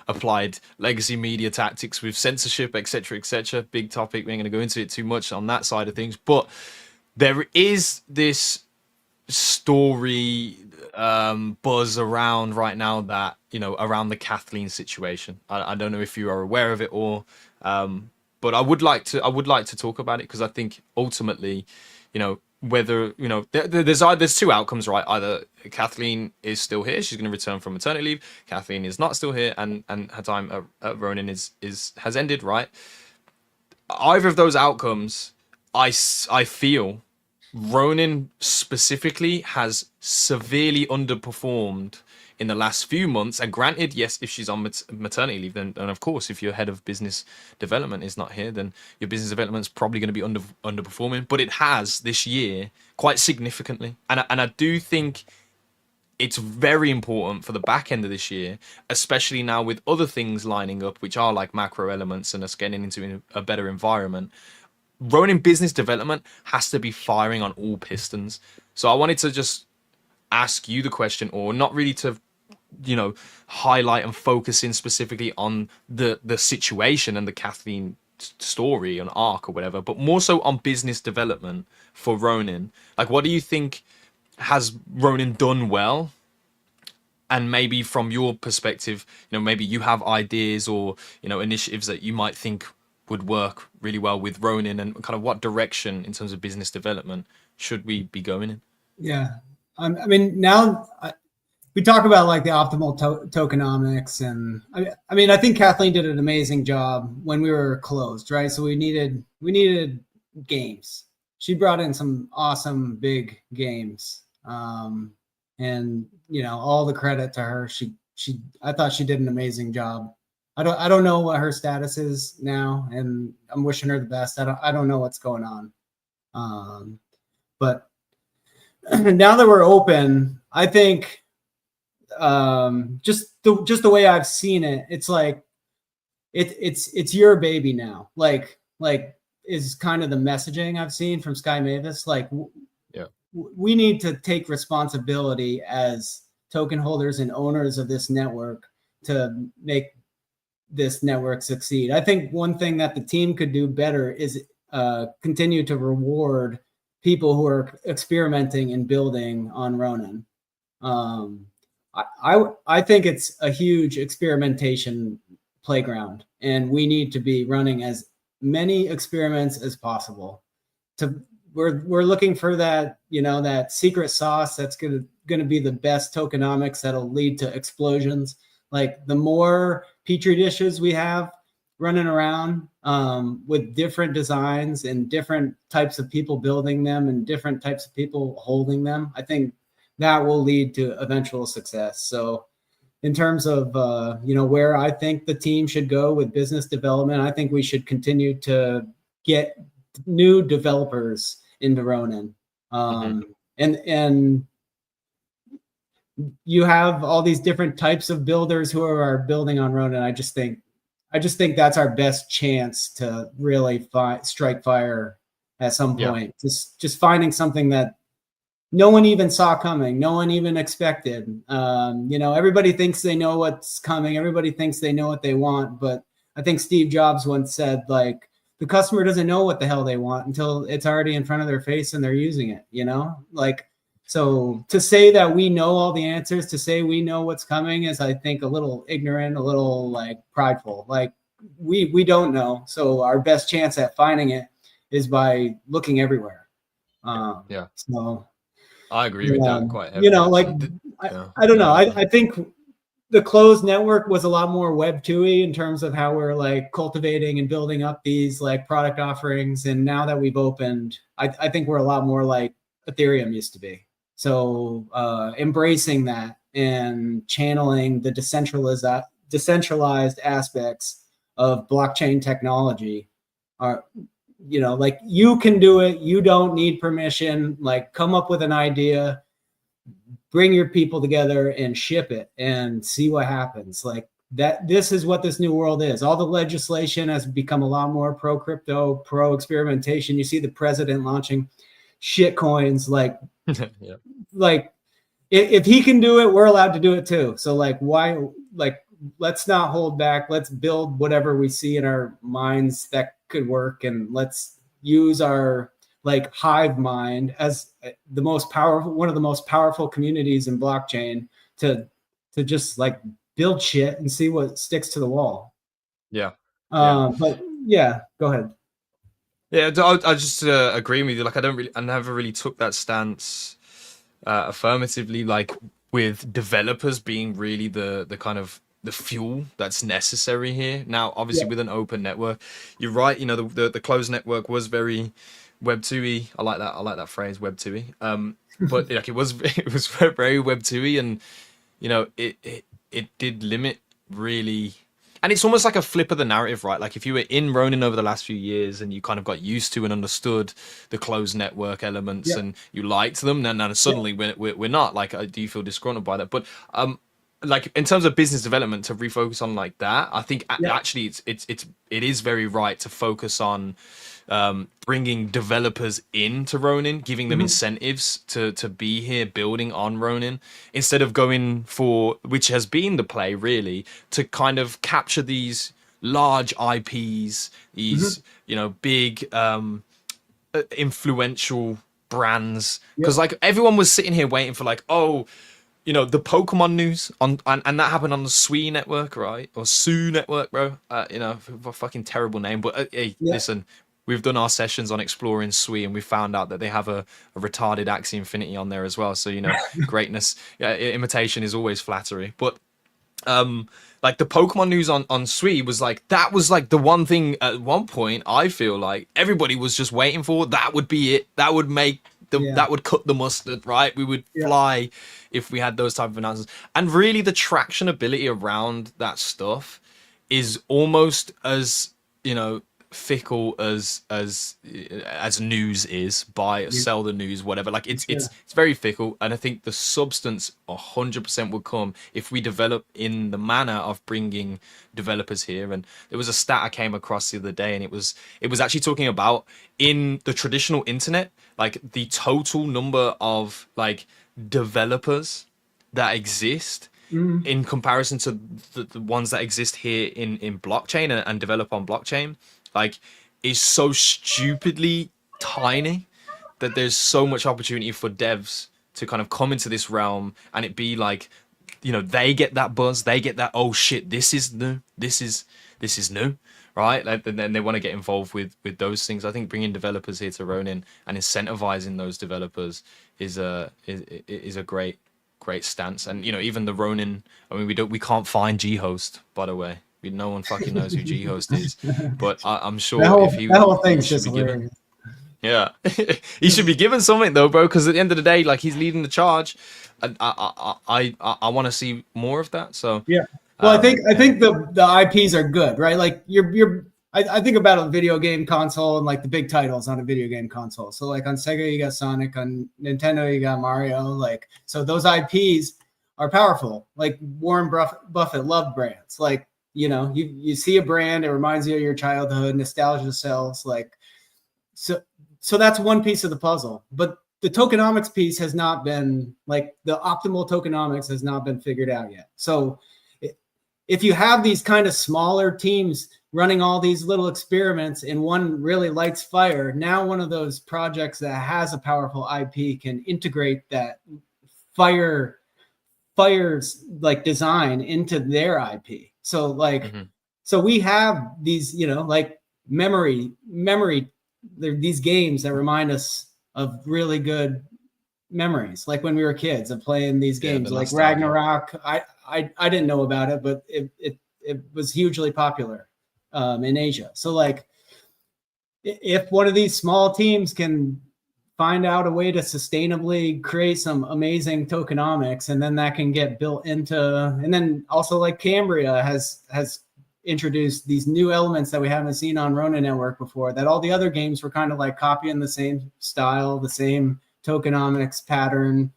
applied legacy media tactics with censorship, etc., etc. Big topic. We ain't going to go into it too much on that side of things, but there is this story buzz around right now that around the Kathleen situation. I don't know if you are aware of it or but I would like to talk about it because I think ultimately whether there's two outcomes, right? Either Kathleen is still here, she's going to return from maternity leave. Kathleen is not still here and her time at Ronin has ended, right? Either of those outcomes, I feel Ronin specifically has severely underperformed in the last few months. And granted, yes, if she's on maternity leave, then and of course, if your head of business development is not here, then your business development is probably going to be underperforming. But it has this year quite significantly, and I do think it's very important for the back end of this year, especially now with other things lining up, which are like macro elements and us getting into a better environment. Ronin business development has to be firing on all pistons. So I wanted to just ask you the question, or not really to, highlight and focus in specifically on the situation and the Kathleen story and arc or whatever, but more so on business development for Ronin. Like, what do you think has Ronin done well? And maybe from your perspective, maybe you have ideas or, initiatives that you might think would work really well with Ronin, and kind of what direction in terms of business development should we be going in? Yeah. I mean, now we talk about like the optimal tokenomics, and I think Kathleen did an amazing job when we were closed, right? So we needed games. She brought in some awesome big games, and all the credit to her. I thought she did an amazing job. I don't know what her status is now, and I'm wishing her the best. I don't know what's going on, but now that we're open, I think just the way I've seen it, it's like it's your baby now. Like is kind of the messaging I've seen from Sky Mavis. Like, we need to take responsibility as token holders and owners of this network to make this network succeed. I think one thing that the team could do better is continue to reward people who are experimenting and building on Ronin. I think it's a huge experimentation playground, and we need to be running as many experiments as possible. We're looking for that, that secret sauce that's gonna be the best tokenomics that'll lead to explosions. Like the more petri dishes we have running around with different designs and different types of people building them and different types of people holding them, I think that will lead to eventual success. So in terms of where I think the team should go with business development, I think we should continue to get new developers into Ronin. And you have all these different types of builders who are building on Ronin. I just think that's our best chance to really strike fire at some point. Just finding something that no one even saw coming, no one even expected. Everybody thinks they know what's coming. Everybody thinks they know what they want. But I think Steve Jobs once said, like, the customer doesn't know what the hell they want until it's already in front of their face and they're using it, So to say that we know all the answers, to say we know what's coming is, I think, a little ignorant, a little prideful. Like we don't know. So our best chance at finding it is by looking everywhere. So I agree with that quite heavily. I don't know. I think the closed network was a lot more Web 2-y in terms of how we're cultivating and building up these product offerings. And now that we've opened, I think we're a lot more like Ethereum used to be. So embracing that and channeling the decentralized aspects of blockchain technology are, you can do it. You don't need permission. Come up with an idea, bring your people together and ship it and see what happens. This is what this new world is. All the legislation has become a lot more pro crypto, pro experimentation. You see the president launching shit coins. If he can do it, we're allowed to do it too. So why, let's not hold back. Let's build whatever we see in our minds that could work. And let's use our hive mind as one of the most powerful communities in blockchain to just build shit and see what sticks to the wall. But yeah, go ahead. Yeah, I just agree with you. I never really took that stance affirmatively, with developers being really the kind of the fuel that's necessary here. Now, obviously, with an open network, you're right. The closed network was very Web 2-y. I like that phrase, Web 2-y. But it was very Web 2-y, and it did limit really. And it's almost like a flip of the narrative, right? If you were in Ronin over the last few years and you kind of got used to and understood the closed network elements and you liked them, then suddenly we're not. Do you feel disgruntled by that? But in terms of business development, to refocus on that, I think actually it is very right to focus on bringing developers into Ronin, giving them incentives to be here building on Ronin, instead of going for, which has been the play really, to kind of capture these large IPs, these big influential brands, because everyone was sitting here waiting for the Pokemon news and that happened on the Sui network, right? Or Sue network, bro. A fucking terrible name. But hey, listen, we've done our sessions on exploring Sui and we found out that they have a retarded Axie Infinity on there as well. So, greatness, imitation is always flattery. But the Pokemon news on Sui was that was the one thing at one point I feel like everybody was just waiting for. That would be it. That would make that would cut the mustard, right? We would fly if we had those type of announcements. And really the traction ability around that stuff is almost as, fickle as news is. Sell the news, whatever. It's very fickle, and I think the substance 100% will come if we develop in the manner of bringing developers here. And there was a stat I came across the other day, and it was actually talking about, in the traditional internet, the total number of developers that exist in comparison to the ones that exist here in blockchain and develop on blockchain, like, is so stupidly tiny that there's so much opportunity for devs to kind of come into this realm and it be like, they get that buzz, they get that, oh shit, this is new, this is new, right? Like, and then they want to get involved with those things. I think bringing developers here to Ronin and incentivizing those developers is a great stance. And even the Ronin, I mean, we can't find Ghost, by the way. No one fucking knows who Ghost is, but I'm sure that whole thing's just given, yeah, he should be given something though, bro. Because at the end of the day, like, he's leading the charge. I want to see more of that. So yeah, well, I think the IPs are good, right? Like I think about a video game console and like the big titles on a video game console. So like on Sega you got Sonic, on Nintendo you got Mario. Like, so those IPs are powerful. Like Warren Buffett loved brands. Like, you see a brand, it reminds you of your childhood, nostalgia sells. Like, so that's one piece of the puzzle. But the tokenomics piece has not been, like, the optimal tokenomics has not been figured out yet. So if you have these kind of smaller teams running all these little experiments and one really lights fire, now one of those projects that has a powerful IP can integrate that fire's like design into their IP. So like, so we have these, like memory, these games that remind us of really good memories, like when we were kids of playing these games, like Ragnarok. I didn't know about it, but it was hugely popular in Asia. So like, if one of these small teams can find out a way to sustainably create some amazing tokenomics, and then that can get built into, and then also like Cambria has introduced these new elements that we haven't seen on Ronin Network before, that all the other games were kind of like copying the same style, the same tokenomics pattern,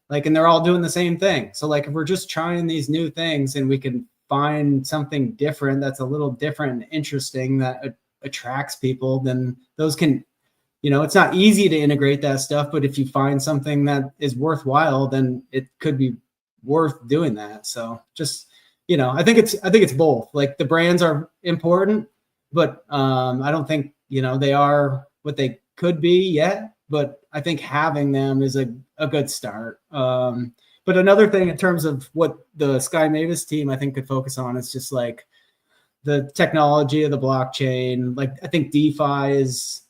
like, and they're all doing the same thing. So like, if we're just trying these new things and we can find something different that's a little different and interesting that attracts people, then those can, it's not easy to integrate that stuff, but if you find something that is worthwhile, then it could be worth doing that. So just, I think it's both. Like, the brands are important, but I don't think, they are what they could be yet, but I think having them is a good start. But another thing in terms of what the Sky Mavis team, I think, could focus on is just like the technology of the blockchain. Like, I think DeFi is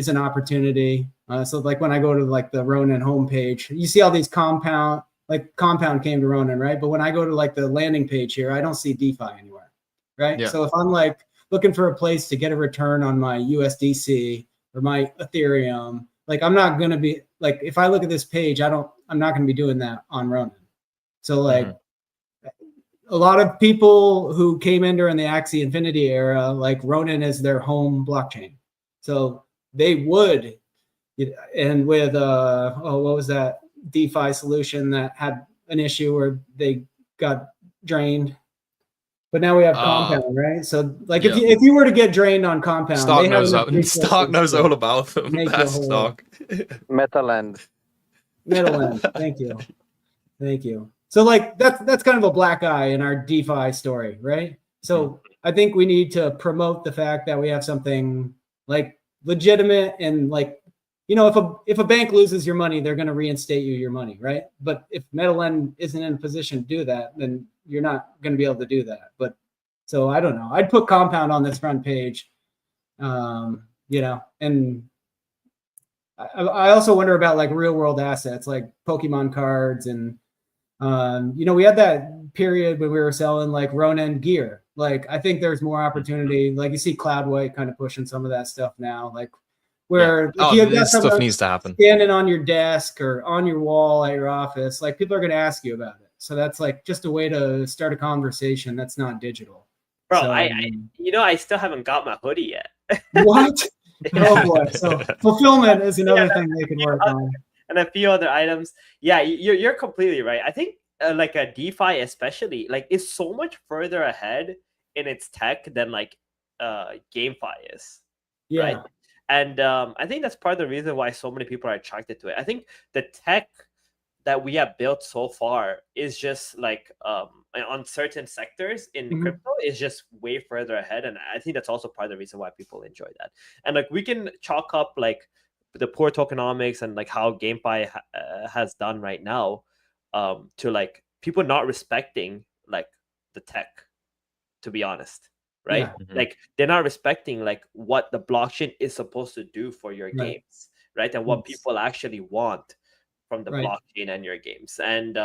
an opportunity. So like when I go to like the Ronin homepage, you see all these Compound came to Ronin, right? But when I go to like the landing page here, I don't see DeFi anywhere, right? Yeah. So if I'm like looking for a place to get a return on my USDC or my Ethereum, like, I'm not going to be like, if I look at this page, I'm not going to be doing that on Ronin. So like, a lot of people who came in during the Axie Infinity era, like, Ronin is their home blockchain. So they would, and with what was that DeFi solution that had an issue where they got drained? But now we have Compound, right? So like, if you were to get drained on Compound, Stark knows all about them. That's Stark. Metaland. Thank you. So like, that's kind of a black eye in our DeFi story, right? So I think we need to promote the fact that we have something like legitimate, and like, if a bank loses your money, they're going to reinstate you your money, right? But if Metalend isn't in a position to do that, then you're not going to be able to do that. But so I don't know. I'd put Compound on this front page, and I also wonder about like real world assets like Pokemon cards, and we had that period when we were selling like Ronin gear. Like, I think there's more opportunity. Like, you see Cloudwhite kind of pushing some of that stuff now, like, where this stuff needs to happen. Standing on your desk or on your wall at your office, like, people are going to ask you about it. So that's like just a way to start a conversation that's not digital. Bro, so, I still haven't got my hoodie yet. What? Oh boy! So fulfillment is another thing they can work on, and a few other items. Yeah, you're completely right. I think like a DeFi, especially, like, is so much further ahead in its tech than like GameFi is. Yeah. Right? And I think that's part of the reason why so many people are attracted to it. I think the tech that we have built so far is just like on certain sectors in Mhm. crypto is just way further ahead, and I think that's also part of the reason why people enjoy that. And like we can chalk up like the poor tokenomics and like how GameFi has done right now to like people not respecting like the tech, to be honest, right? Yeah. Like they're not respecting like what the blockchain is supposed to do for your Right. games, right? And what Yes. people actually want from the Right. blockchain and your games. And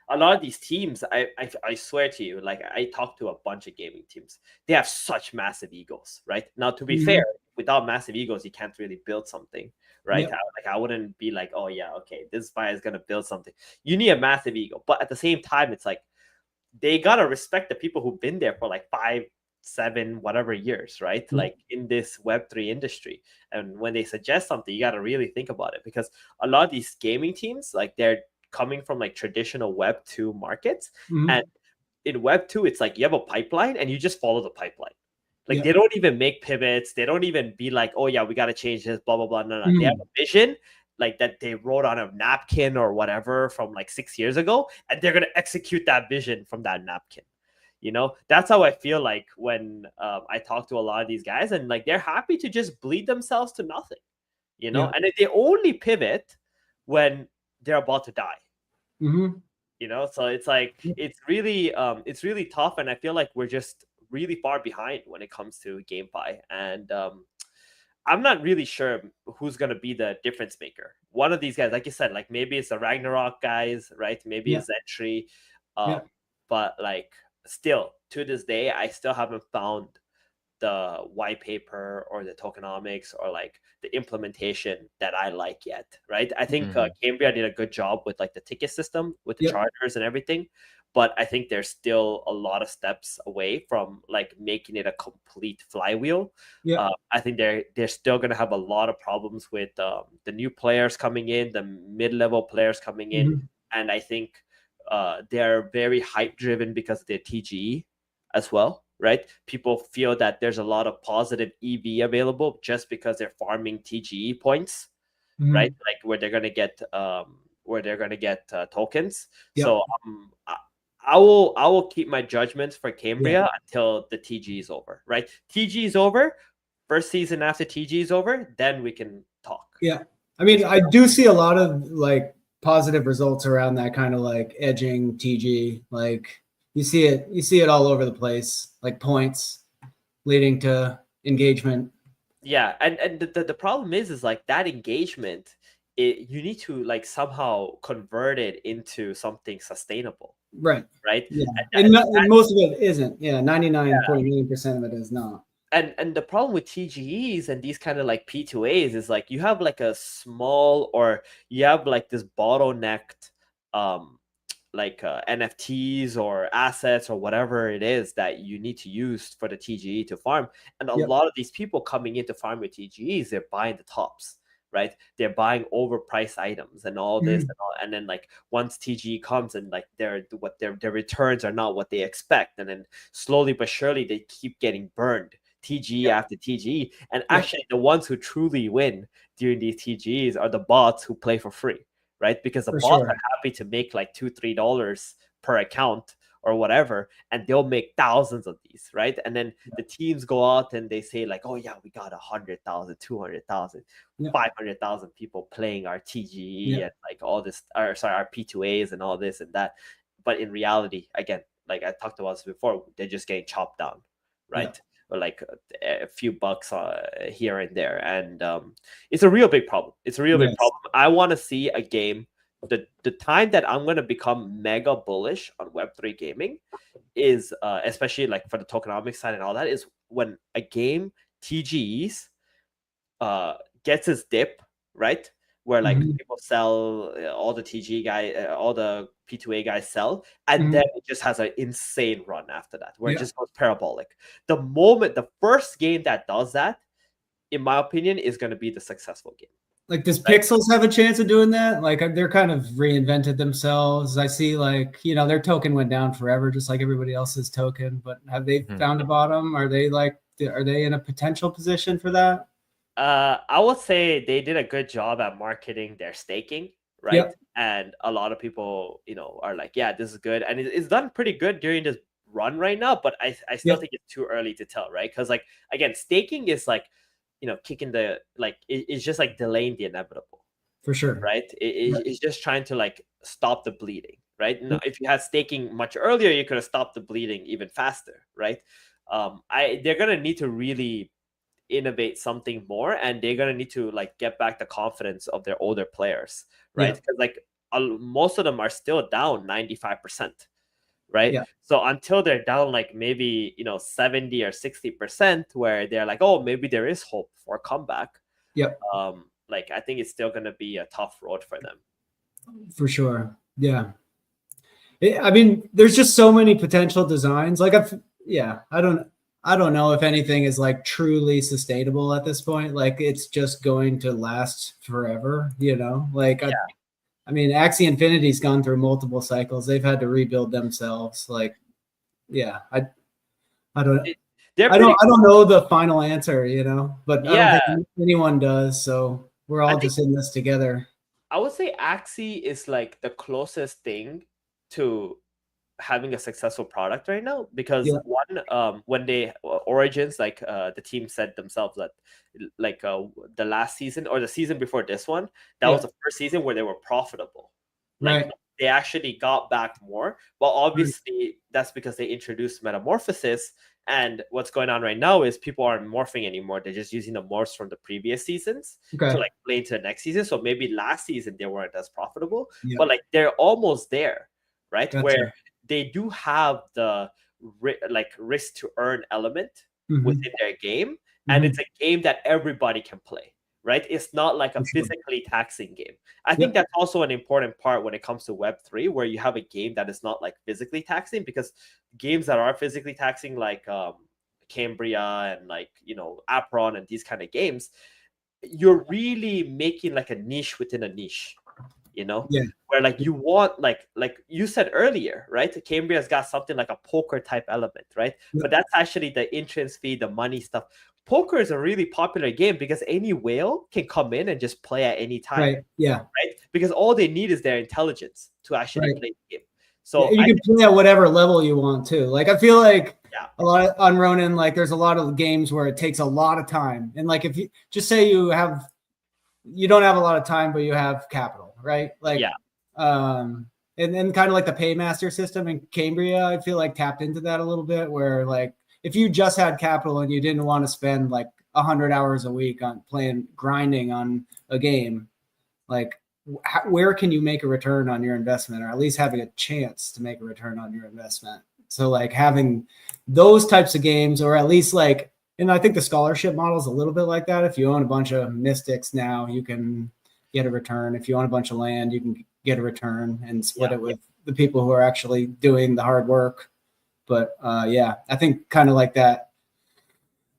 a lot of these teams, I swear to you, like I talked to a bunch of gaming teams, they have such massive egos, right? Now, to be Mhm. fair, without massive egos, you can't really build something, right? Yep. I wouldn't be like, oh yeah, okay, this guy is gonna build something. You need a massive ego, but at the same time, it's like they gotta respect the people who've been there for like 5, 7, whatever years, right? Yeah. Like in this Web3 industry. And when they suggest something, you gotta really think about it, because a lot of these gaming teams, like they're coming from like traditional Web2 markets. Mhm. And in Web2, it's like you have a pipeline and you just follow the pipeline. Like Yeah. they don't even make pivots. They don't even be like, oh yeah, we got to change this, blah, blah, blah. No, no. They have Mhm. a vision like that they wrote on a napkin or whatever from like 6 years ago, and they're going to execute that vision from that napkin. You know, that's how I feel like when I talk to a lot of these guys, and like they're happy to just bleed themselves to nothing, you know, Yeah. and they only pivot when they're about to die, Mhm. you know. So it's like Yep. it's really tough, and I feel like we're just really far behind when it comes to GameFi. And I'm not really sure who's gonna be the difference maker. One of these guys, like you said, like maybe it's the Ragnarok guys, right? Maybe Yeah. it's Entry. Yeah. But like still to this day, I still haven't found the white paper or the tokenomics or like the implementation that I like yet, right? I think Cambria did a good job with like the ticket system with the Yep. charters and everything, but I think there's still a lot of steps away from like making it a complete flywheel. Yeah. I think they're still going to have a lot of problems with the new players coming in, the mid-level players coming in, Mhm. and I think they're very hype driven because of their TGE as well, right? People feel that there's a lot of positive EV available just because they're farming TGE points, right? Mhm. Like where they're gonna get tokens. Yep. So I will keep my judgments for Cambria Yeah. until the TG is over, right? TG is over, first season after TG is over, then we can talk. Yeah. I mean, I do see a lot of like positive results around that kind of like edging TG. Like you see it all over the place, like points leading to engagement. Yeah, and the problem is like that engagement, you need to like somehow convert it into something sustainable, Right. right? Yeah. And And most of it isn't. Yeah. 99.9% of it is not. and the problem with TGEs and these kind of like P2As is like you have like a small, or you have like this bottlenecked like NFTs or assets or whatever it is that you need to use for the TGE to farm. And a Yep. lot of these people coming in to farm with TGEs, they're buying the tops, right? They're buying overpriced items and all this Mhm. and all. And then like once TGE comes and like their returns are not what they expect, and then slowly but surely they keep getting burned. TGE Yep. after TGE. And Yep. actually the ones who truly win during these TGEs are the bots who play for free, right? Because the For bots sure. are happy to make like $2-3 per account or whatever, and they'll make thousands of these, right? And then the teams go out and they say like, oh yeah, we got 100,000, 200,000, Yeah. 500,000 people playing our TGE Yeah. and like all this, or sorry, our P2As and all this and that. But in reality, again, like I talked about this before, they're just getting chopped down, right? Or like a few bucks here and there, and it's a real big problem. It's a real big Yes. problem. I want to see a game. The time that I'm going to become mega bullish on Web3 gaming is, especially like for the tokenomics side and all that, is when a game TGEs gets its dip, right? Where like Mhm. people sell all the TG all the P2A guys sell, and Mhm. then it just has an insane run after that, where it Yeah. just goes parabolic. The first game that does that, in my opinion, is going to be the successful game. Like, does Pixels have a chance of doing that? Like, they're kind of reinvented themselves. I see, like, their token went down forever, just like everybody else's token. But have they found a bottom? Are they in a potential position for that? I would say they did a good job at marketing their staking, right? Yep. And a lot of people, are like, yeah, this is good, and it's done pretty good during this run right now. But I still Yep. think it's too early to tell, right? Because like again, staking is like, kicking the it's just like delaying the inevitable, For sure. right? It's just trying to like stop the bleeding, right? No, Yep. if you had staking much earlier, you could have stopped the bleeding even faster, right? They're gonna need to really innovate something more, and they're gonna need to like get back the confidence of their older players, right? Yeah. Because like most of them are still down 95%, right? Yeah. So until they're down like maybe 70 or 60%, where they're like, oh, maybe there is hope for a comeback. Yep. Like I think it's still gonna be a tough road for them. For sure. Yeah. I mean, there's just so many potential designs. Like I don't know if anything is like truly sustainable at this point. Like it's just going to last forever, Like I mean, Axie Infinity's gone through multiple cycles. They've had to rebuild themselves. Like, yeah, I don't know the final answer, but I don't think anyone does. So we're all just in this together. I would say Axie is like the closest thing to having a successful product right now, because when they Origins, like the team said themselves that like the last season or the season before this one, that was the first season where they were profitable. Like they actually got back more, but obviously that's because they introduced Metamorphosis. And what's going on right now is people aren't morphing anymore. They're just using the morphs from the previous seasons to like play into the next season. So maybe last season they weren't as profitable, but like they're almost there, right? Gotcha. Where they do have the like risk to earn element within their game, and it's a game that everybody can play, right? It's not like a physically taxing game. I think that's also an important part when it comes to Web3, where you have a game that is not like physically taxing, because games that are physically taxing, like Cambria and like, Apron and these kind of games, you're really making like a niche within a niche, where like you want, like you said earlier, right? Cambria's got something like a poker type element, right? But that's actually the entrance fee, the money stuff. Poker is a really popular game because any whale can come in and just play at any time. Right. Yeah. Right. Because all they need is their intelligence to actually play the game. So you can play at whatever level you want to. Like I feel like a lot on Ronin, like there's a lot of games where it takes a lot of time. And like if you just say you don't have a lot of time, but you have capital, right? Like and then kind of like the paymaster system in Cambria, I feel like tapped into that a little bit, where like if you just had capital and you didn't want to spend like 100 hours a week on grinding on a game, like where can you make a return on your investment, or at least having a chance to make a return on your investment? So like having those types of games, or at least like, and I think the scholarship model is a little bit like that. If you own a bunch of mystics now, you can get a return. If you own a bunch of land, you can get a return and split it with the people who are actually doing the hard work. But I think kind of like that,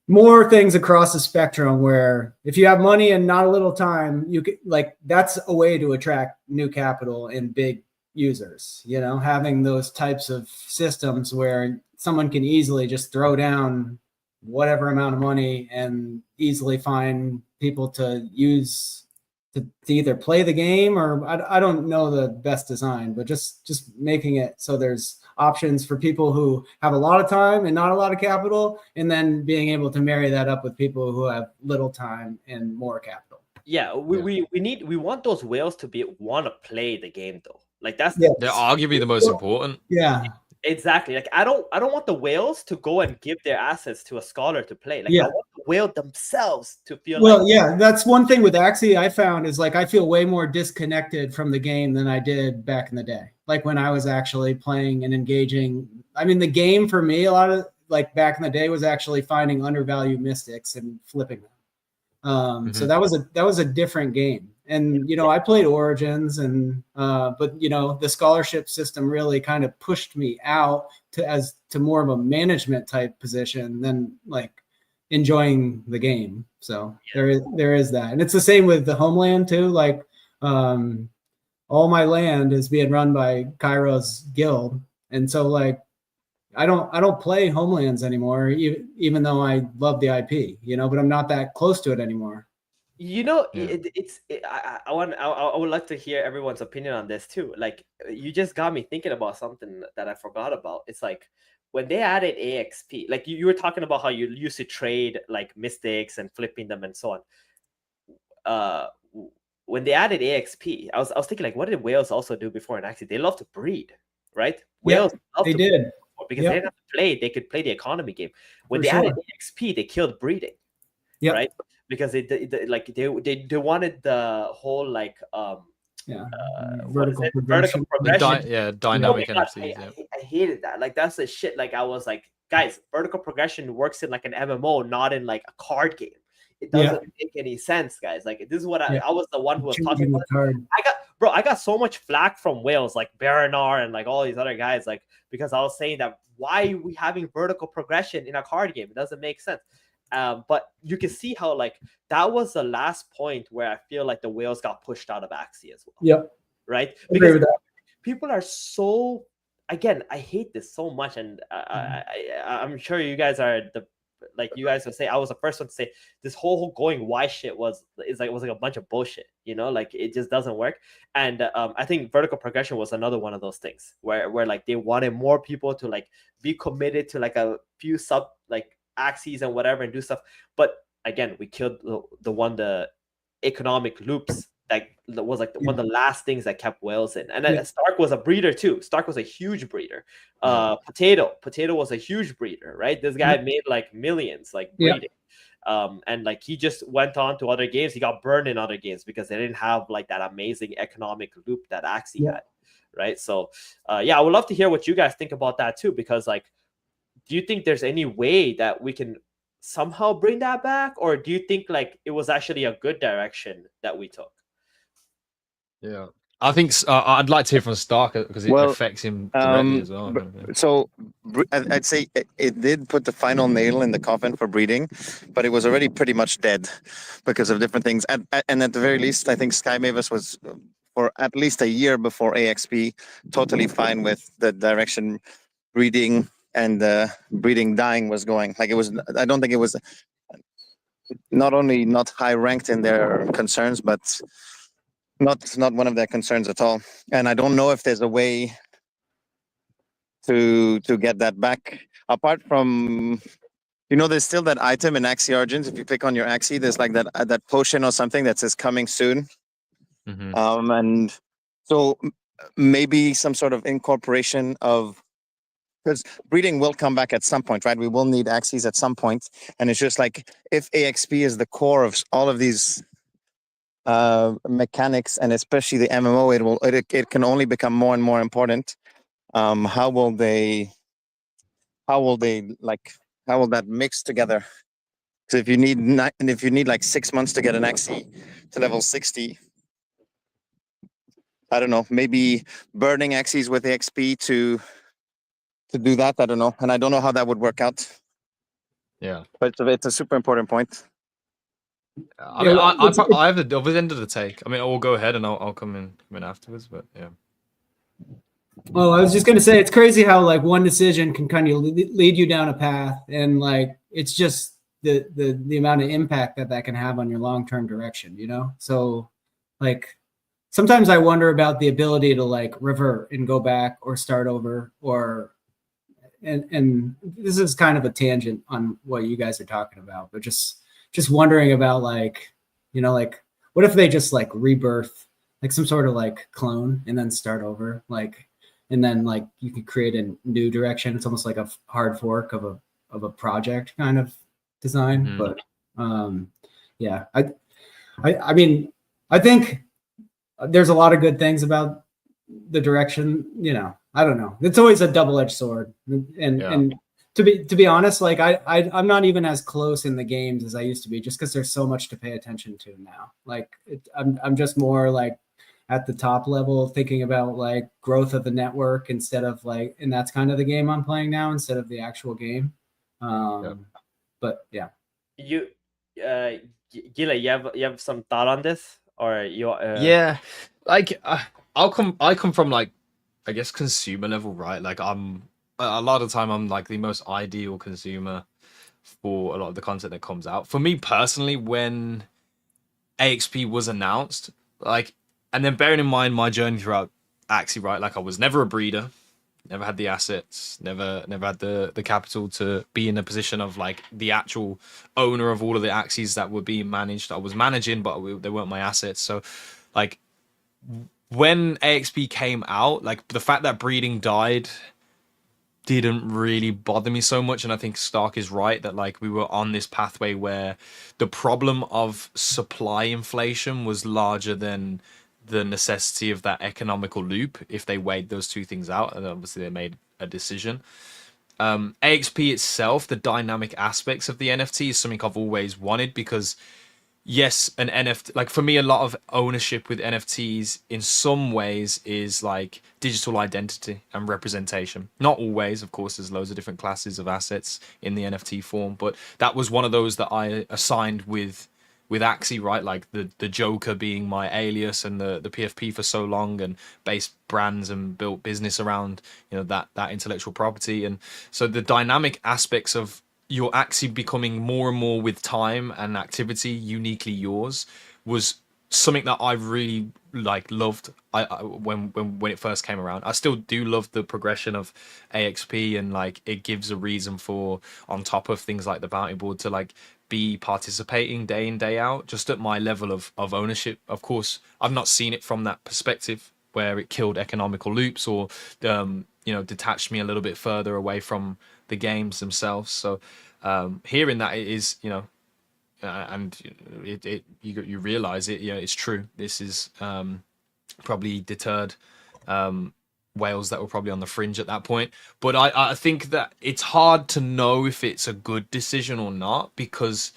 more things across the spectrum, where if you have money and not a little time, you could like, that's a way to attract new capital and big users, having those types of systems where someone can easily just throw down whatever amount of money and easily find people to use to either play the game, or I don't know the best design, but just making it so there's options for people who have a lot of time and not a lot of capital, and then being able to marry that up with people who have little time and more capital. We want those whales to want to play the game though. Like they're arguably the most important. Yeah. Exactly. Like I don't want the whales to go and give their assets to a scholar to play. Like I want the whale themselves to feel that's one thing with Axie I found is like I feel way more disconnected from the game than I did back in the day. Like when I was actually playing and engaging. I mean, the game for me, a lot of like back in the day, was actually finding undervalued mystics and flipping them. So that was a different game. And, I played Origins but the scholarship system really kind of pushed me out to more of a management type position than like enjoying the game. So there is that. And it's the same with the homeland too. Like, all my land is being run by Cairo's guild. And so like, I don't play homelands anymore, even though I love the IP, but I'm not that close to it anymore. You know, Yeah. I would like to hear everyone's opinion on this too. Like, you just got me thinking about something that I forgot about. It's like when they added AXP, like you were talking about how you used to trade like mystics and flipping them and so on. Uh, when they added AXP, I was thinking like, what did whales also do before? And actually, they love to breed, right? Whales Yep, love they to breed did. because they Yep, didn't have to play; they could play the economy game. When for they added sure. AXP, they killed breeding, Yep. right? Because they wanted the whole like Yeah. what is Vertical it, vertical progression. progression. Oh my Dynamic god, NFTs. Yeah. I hated that. Like that's the shit. Like I was like, guys, vertical progression works in like an MMO, not in like a card game. It Yeah. doesn't make any sense, guys. Like this is what Yeah. I was the one who was talking Changing about the it. card. I got so much flack from whales like Baranar and like all these other guys, like because I was saying that why are we having vertical progression in a card game? It doesn't make sense. But you can see how like that was the last point where I feel like the whales got pushed out of Axie as well, Yep. right? Agree Because with that. people are so, again, I hate this so much, and I'm sure you guys are the, like you guys will say, I was the first one to say this whole going Y shit was like a bunch of bullshit, like it just doesn't work. And I think vertical progression was another one of those things where like they wanted more people to like be committed to like a few sub like axes and whatever and do stuff. But again, we killed the economic loops that was like one of the last things that kept whales in. And Yeah. Stark was a breeder too. Stark was a huge breeder. Potato was a huge breeder, right? This guy made like millions like breeding. And like he just went on to other games. He got burned in other games because they didn't have like that amazing economic loop that Axie had, right? So yeah, I would love to hear what you guys think about that too, because like, do you think there's any way that we can somehow bring that back, or do you think like it was actually a good direction that we took? Yeah. I think I'd like to hear from Stark because it Well, affects him directly as well. So I'd say it did put the final nail in the coffin for breeding, but it was already pretty much dead because of different things. And at the very least, I think Sky Mavis was for at least a year before AXP totally fine with the direction breeding and breeding dying was going. Like it was, I don't think it was not only not high ranked in their concerns, but not one of their concerns at all. And I don't know if there's a way to get that back apart from there's still that item in Axie Origins. If you click on your Axie, there's like that potion or something that says coming soon. And so maybe some sort of incorporation of, because breeding will come back at some point, right? We will need Axies at some point, and it's just like if AXP is the core of all of these mechanics, and especially the MMO, it can only become more and more important. How will that mix together? Because if you need like 6 months to get an Axie to level 60, I don't know, maybe burning Axies with XP to do that. I don't know, and I don't know how that would work out. Yeah, but it's a super important point. I mean, I have the other end of the take. I mean, I'll go ahead and I'll come in afterwards. But yeah. Well, I was just gonna say it's crazy how like one decision can kind of lead you down a path, and like it's just the amount of impact that can have on your long-term direction. So like sometimes I wonder about the ability to like revert and go back or start over, or and this is kind of a tangent on what you guys are talking about, but just wondering about like like what if they just like rebirth like some sort of like clone and then start over, like, and then like you could create a new direction. It's almost like a hard fork of a project kind of design. But yeah, I mean, I think there's a lot of good things about the direction. I don't know. It's always a double-edged sword, and to be honest, like I'm not even as close in the games as I used to be, just because there's so much to pay attention to now. Like I'm just more like at the top level, thinking about like growth of the network instead of like, and that's kind of the game I'm playing now instead of the actual game. But yeah, Gila, you have some thought on this, or you? Yeah, like I come from like, I guess, consumer level, right? Like I'm a lot of the time I'm like the most ideal consumer for a lot of the content that comes out. For me personally, when AXP was announced, like, and then bearing in mind my journey throughout Axie, right? Like, I was never a breeder, never had the assets, never had the capital to be in a position of like the actual owner of all of the Axies that were being managed. I was managing, but they weren't my assets. So, like, when AXP came out, like the fact that breeding died didn't really bother me so much. And I think Stark is right that like we were on this pathway where the problem of supply inflation was larger than the necessity of that economical loop if they weighed those two things out. And obviously they made a decision. AXP itself, the dynamic aspects of the NFT is something I've always wanted because yes, an NFT, like for me, a lot of ownership with NFTs in some ways is like digital identity and representation. Not always, of course, there's loads of different classes of assets in the NFT form, but that was one of those that I assigned with Axie, right? Like the Joker being my alias and the PFP for so long and based brands and built business around, you know, that intellectual property. And so the dynamic aspects of you're actually becoming more and more with time and activity uniquely yours was something that I really like loved. When it first came around, I still do love the progression of AXP and like it gives a reason for on top of things like the bounty board to like be participating day in day out just at my level of ownership. Of course, I've not seen it from that perspective where it killed economical loops or you know, detached me a little bit further away from the games themselves. So hearing that it is, you know, and you realize it, you know, it's true. This is probably deterred whales that were probably on the fringe at that point. But I think that it's hard to know if it's a good decision or not because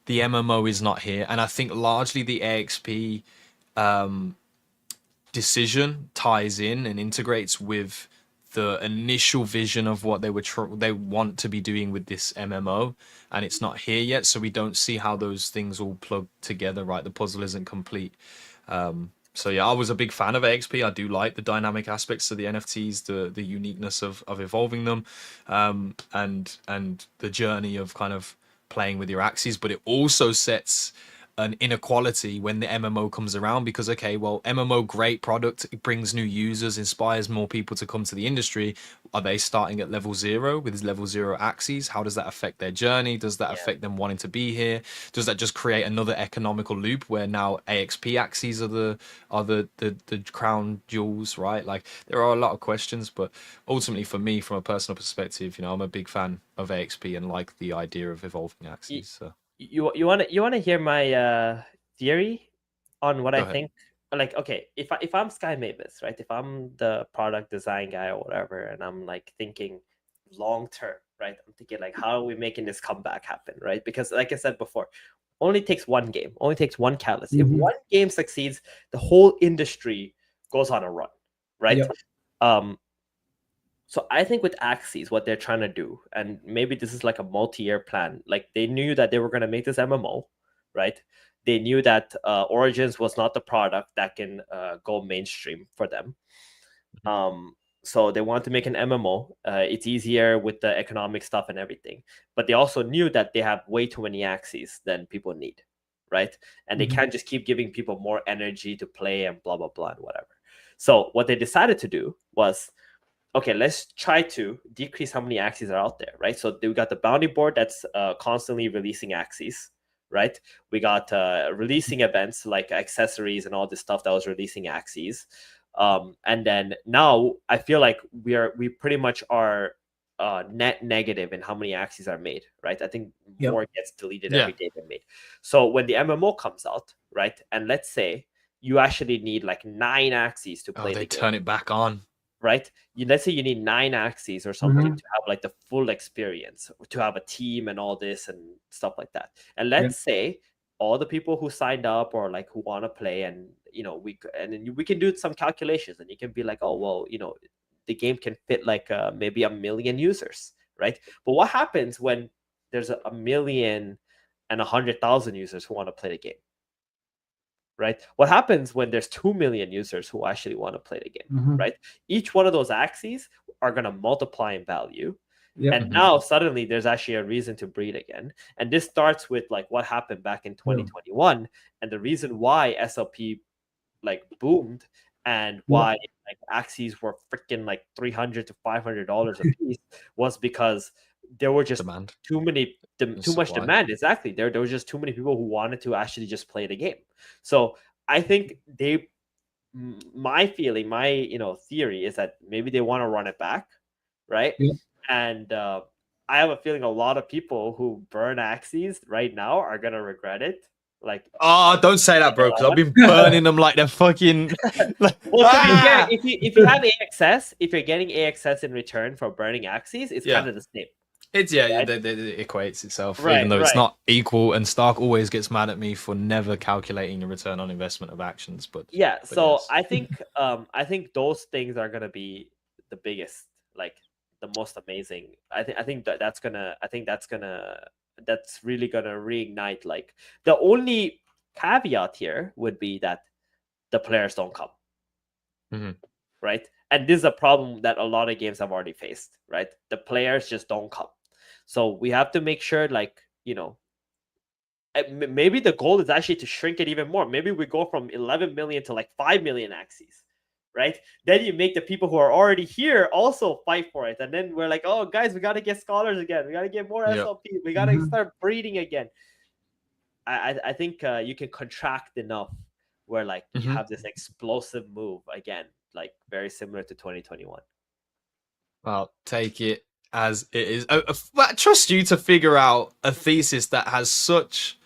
the MMO is not here, and I think largely the AXP decision ties in and integrates with the initial vision of what they want to be doing with this MMO, and it's not here yet, so we don't see how those things all plug together. Right, the puzzle isn't complete. So yeah, I was a big fan of AXP. I do like the dynamic aspects of the NFTs, the uniqueness of evolving them, and the journey of kind of playing with your axes. But it also sets an inequality when the MMO comes around because okay, well, MMO great product, it brings new users, inspires more people to come to the industry. Are they starting at level 0 with level 0 axes? How does that affect their journey? Does that affect them wanting to be here? Does that just create another economical loop where now AXP axes are the crown jewels, right? Like there are a lot of questions, but ultimately for me, from a personal perspective, you know, I'm a big fan of AXP and like the idea of evolving axes. So You want to hear my theory on what go I ahead. think? Like, okay, if I'm Sky Mavis, right? If I'm the product design guy or whatever, and I'm like thinking long term, right? I'm thinking like, how are we making this comeback happen, right? Because like I said before, only takes one game, only takes one catalyst. If one game succeeds, the whole industry goes on a run, right? Yep. So I think with Axis, what they're trying to do, and maybe this is like a multi-year plan. Like they knew that they were going to make this MMO, right? They knew that Origins was not the product that can go mainstream for them. So they wanted to make an MMO. It's easier with the economic stuff and everything. But they also knew that they have way too many axes than people need, right? And they can't just keep giving people more energy to play and blah, blah, blah, and whatever. So what they decided to do was, okay, let's try to decrease how many axes are out there, right? So we got the bounty board that's constantly releasing axes, right? We got releasing events like accessories and all this stuff that was releasing axes. And then now I feel like we pretty much are net negative in how many axes are made, right? I think more gets deleted every day than made. So when the MMO comes out, right, and let's say you actually need like 9 axes to play the game. Turn it back on. Right? Let's say you need 9 axes or something to have like the full experience, to have a team and all this and stuff like that. And let's say all the people who signed up or like who want to play, and you know, we can do some calculations, and you can be like, oh well, you know, the game can fit like maybe 1 million users, right? But what happens when there's 1,100,000 users who want to play the game? Right? What happens when there's 2 million users who actually want to play the game, right? Each one of those axes are going to multiply in value. Yep. And now suddenly there's actually a reason to breed again. And this starts with like what happened back in 2021, and the reason why SLP like boomed and why like axes were freaking like $300 to $500 a piece was because there were just Demand. too much supply. demand. Exactly. There was just too many people who wanted to actually just play the game. So I think my feeling, my theory is that maybe they want to run it back, right? Yeah. And I have a feeling a lot of people who burn axes right now are gonna regret it. Like, Oh, don't say that, bro, because I've been burning them like they're fucking. well, to be fair, if you have AXS, if you're getting AXS in return for burning axes, it's kind of the same. It's right? it equates itself, Right, even though it's right. not equal. And Stark always gets mad at me for never calculating the return on investment of actions. But So yes. I think those things are gonna be the biggest, like the most amazing. I think that's really gonna reignite. Like the only caveat here would be that the players don't come. Mhm. Right? And this is a problem that a lot of games have already faced, right? The players just don't come. So we have to make sure, like, maybe the goal is actually to shrink it even more. Maybe we go from 11 million to like 5 million axes, right? Then you make the people who are already here also fight for it. And then we're like, oh, guys, we got to get scholars again. We got to get more Yep. SLP. We got to start breeding again. I think you can contract enough where like you have this explosive move again, like very similar to 2021. Well, take it as it is. I trust you to figure out a thesis that has such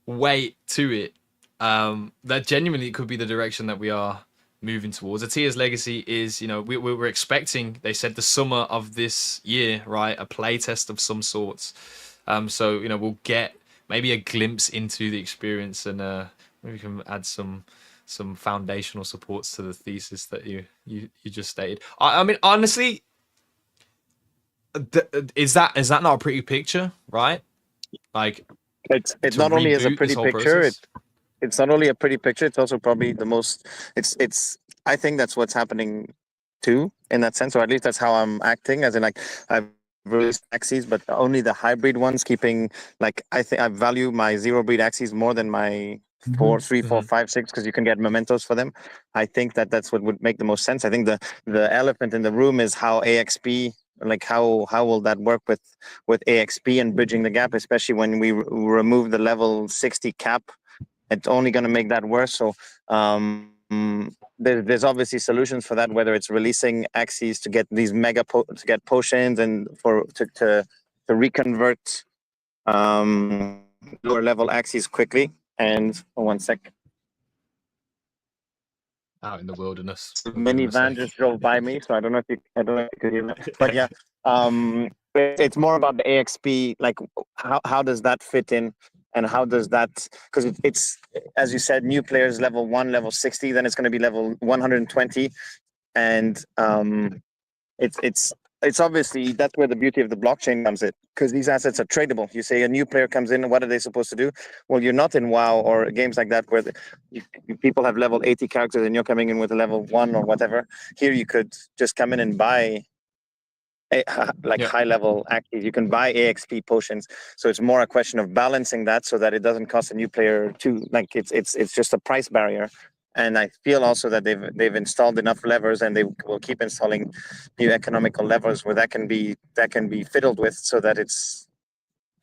weight to it that genuinely could be the direction that we are moving towards. Atia's legacy is, we're expecting, they said the summer of this year, right? A play test of some sorts. So, we'll get maybe a glimpse into the experience, and maybe we can add some foundational supports to the thesis that you just stated. I mean, honestly, is that not a pretty picture, right? Like, it's not only as a reboot pretty this whole picture. process? It's not only a pretty picture. It's also probably the most. It's. I think that's what's happening too, in that sense, or at least that's how I'm acting. As in, like, I've released axes, but only the hybrid ones. Keeping, like, I think I value my zero breed axes more than my 4, 3, 4, 5, 6, because you can get mementos for them. I think that's what would make the most sense. I think the elephant in the room is how AXP. Like, how will that work with AXP and bridging the gap, especially when we remove the level 60 cap. It's only going to make that worse. So there's obviously solutions for that, whether it's releasing axes to get these to get potions, and to reconvert lower level axes quickly. And one sec. Out in the wilderness. Minivan just drove by me, so I don't know if you could hear that. But yeah, it's more about the AXP. Like, how does that fit in, and how does that, because it's, as you said, new players level 1, level 60, then it's going to be level 120, and it's obviously, that's where the beauty of the blockchain comes in, because these assets are tradable. You say a new player comes in, what are they supposed to do? Well, you're not in WoW or games like that where people have level 80 characters and you're coming in with a level 1 or whatever. Here you could just come in and buy high level axes. You can buy AXP potions, so it's more a question of balancing that so that it doesn't cost a new player too. Like, it's just a price barrier. And I feel also that they've installed enough levers, and they will keep installing new economical levers where that can be fiddled with, so that it's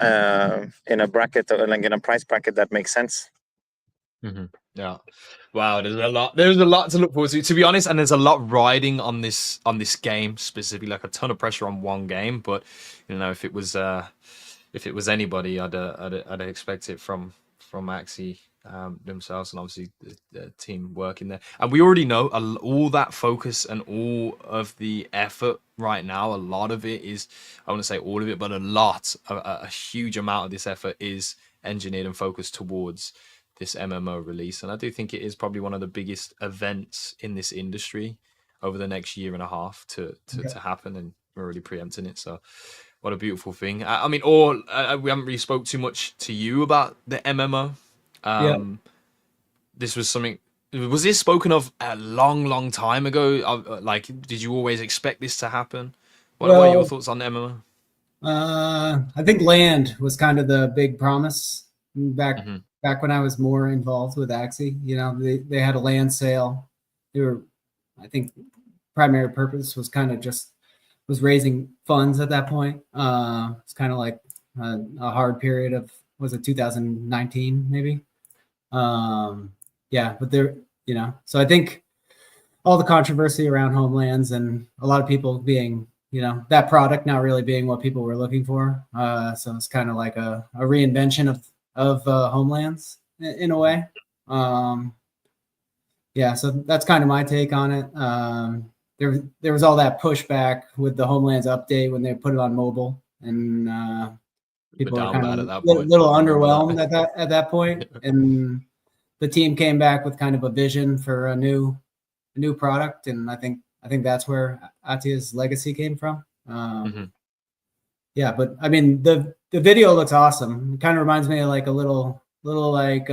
in a bracket, or like in a price bracket that makes sense. Yeah. Wow, there's a lot to look forward to be honest, and there's a lot riding on this game specifically, like a ton of pressure on one game. But if it was anybody, I'd expect it from Axie themselves, and obviously the team working there. And we already know all that focus and all of the effort right now, a lot of it is, I want to say all of it, but a huge amount of this effort is engineered and focused towards this MMO release. And I do think it is probably one of the biggest events in this industry over the next year and a half to happen, and we're already preempting it. So what a beautiful thing. I mean, we haven't really spoke too much to you about the MMO. This was something, was this spoken of a long time ago? Like, did you always expect this to happen? What are your thoughts on the MMO? I think land was kind of the big promise back Mhm. back when I was more involved with Axie. You know, they had a land sale. They were, I think, primary purpose was kind of just was raising funds at that point. It's kind of like a hard period of, was it 2019 maybe? Yeah, but there, you know, so I think all the controversy around homelands and a lot of people being, you know, that product not really being what people were looking for. So it's kind of like a reinvention of homelands in a way. Yeah, so that's kind of my take on it. There was all that pushback with the homelands update when they put it on mobile, and We were people were down kind bad of at that a point. little I remember underwhelmed that. at that point. And the team came back with kind of a vision for a new product, and I think that's where Atia's legacy came from. Mhm. Yeah, but I mean the video looks awesome. It kind of reminds me of like a little like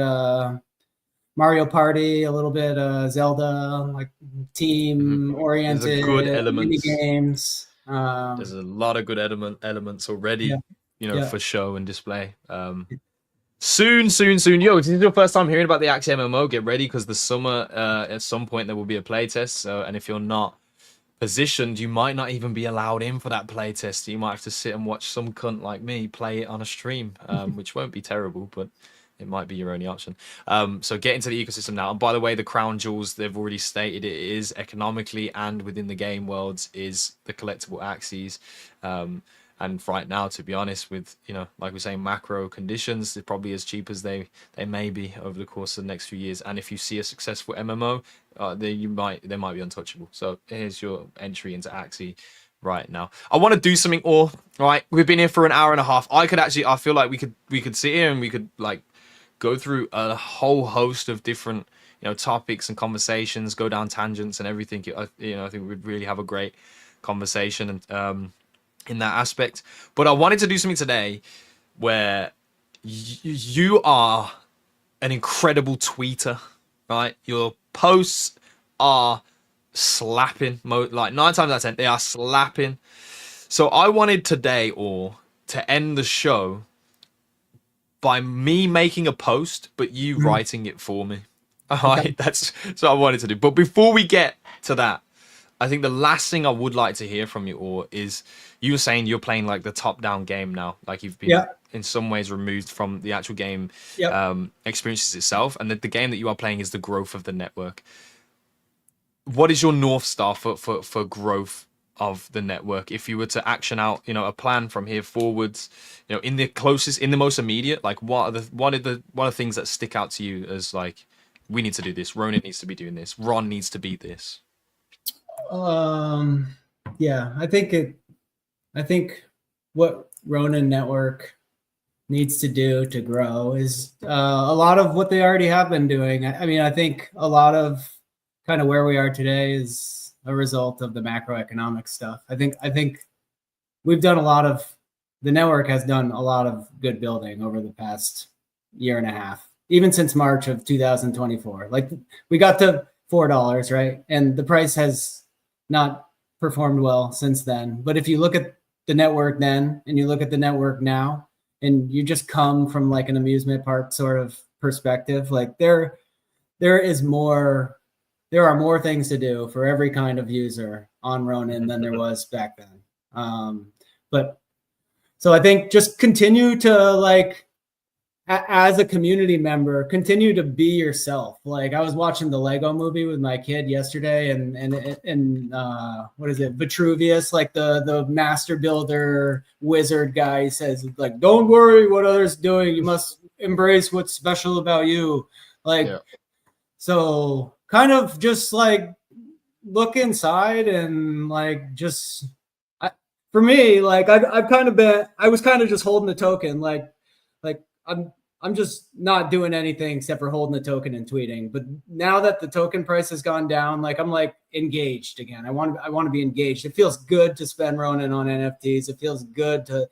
Mario Party, a little bit Zelda, like team There's a oriented good mini elements. games. There's a lot of good elements Yeah, already, yeah. for show and display. Soon. Yo, this is your first time hearing about the Axie MMO. Get ready because the summer, at some point, there will be a playtest. So, and if you're not positioned, you might not even be allowed in for that playtest. You might have to sit and watch some cunt like me play it on a stream, which won't be terrible, but it might be your only option. So get into the ecosystem now. And by the way, the crown jewels, they've already stated it is economically and within the game worlds is the collectible Axies. And right now, to be honest, with like we're saying, macro conditions, they're probably as cheap as they may be over the course of the next few years. And if you see a successful MMO, they might be untouchable. So here's your entry into Axie right now. I want to do something. All right, we've been here for an hour and a half. I feel like we could sit here and we could like go through a whole host of different topics and conversations, go down tangents and everything. I think we'd really have a great conversation and in that aspect. But I wanted to do something today where you are an incredible tweeter, right? Your posts are slapping, like 9 times out of 10 they are slapping. So I wanted today to end the show by me making a post but you writing it for me. All right, that's what I wanted to do. But before we get to that, I think the last thing I would like to hear from you all is you were saying you're playing like the top-down game now, like you've been in some ways removed from the actual game experiences itself, and that the game that you are playing is the growth of the network. What is your North Star for growth of the network? If you were to action out, a plan from here forwards, in the most immediate, like what are the things that stick out to you as like, we need to do this, Ronin needs to be doing this, Ron needs to beat this? Yeah, I think what Ronin Network needs to do to grow is a lot of what they already have been doing. I mean, I think a lot of kind of where we are today is a result of the macroeconomic stuff. I think we've done the network has done a lot of good building over the past year and a half, even since March of 2024. Like we got to $4, right? And the price has not performed well since then. But if you look at the network then and you look at the network now, and you just come from like an amusement park sort of perspective, like there are more things to do for every kind of user on Ronin than there was back then. But so I think just continue to like, as a community member, continue to be yourself. Like I was watching the Lego movie with my kid yesterday, and what is it, Vitruvius, like the master builder wizard guy, says like, don't worry what others doing, you must embrace what's special about you. Like So kind of just like look inside and like just for me, like I was kind of just holding the token, like I'm just not doing anything except for holding the token and tweeting. But now that the token price has gone down, like I'm like engaged again. I want to be engaged. It feels good to spend Ronin on NFTs. It feels good to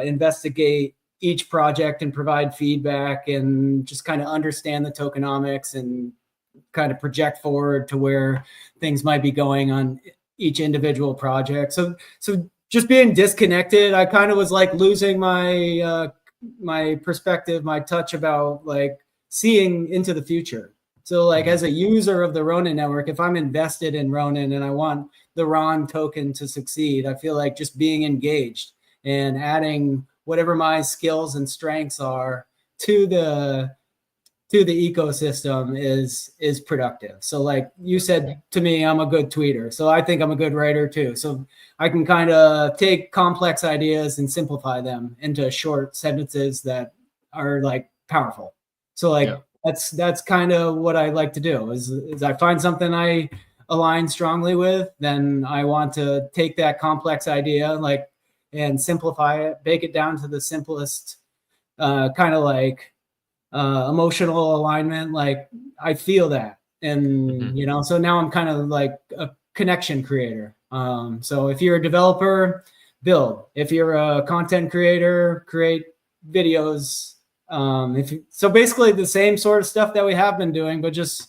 investigate each project and provide feedback and just kind of understand the tokenomics and kind of project forward to where things might be going on each individual project. So just being disconnected. I kind of was like losing my my perspective, my touch about like seeing into the future. So like as a user of the Ronin network, if I'm invested in Ronin and I want the Ron token to succeed, I feel like just being engaged and adding whatever my skills and strengths are to the ecosystem is productive. So like you said to me, I'm a good tweeter. So I think I'm a good writer too. So I can kind of take complex ideas and simplify them into short sentences that are like powerful. So like that's kind of what I like to do is I find something I align strongly with, then I want to take that complex idea like and simplify it, bake it down to the simplest kind of like emotional alignment. Like I feel that, and you know, so now I'm kind of like a connection creator. So if you're a developer, build. If you're a content creator, create videos. So basically the same sort of stuff that we have been doing, but just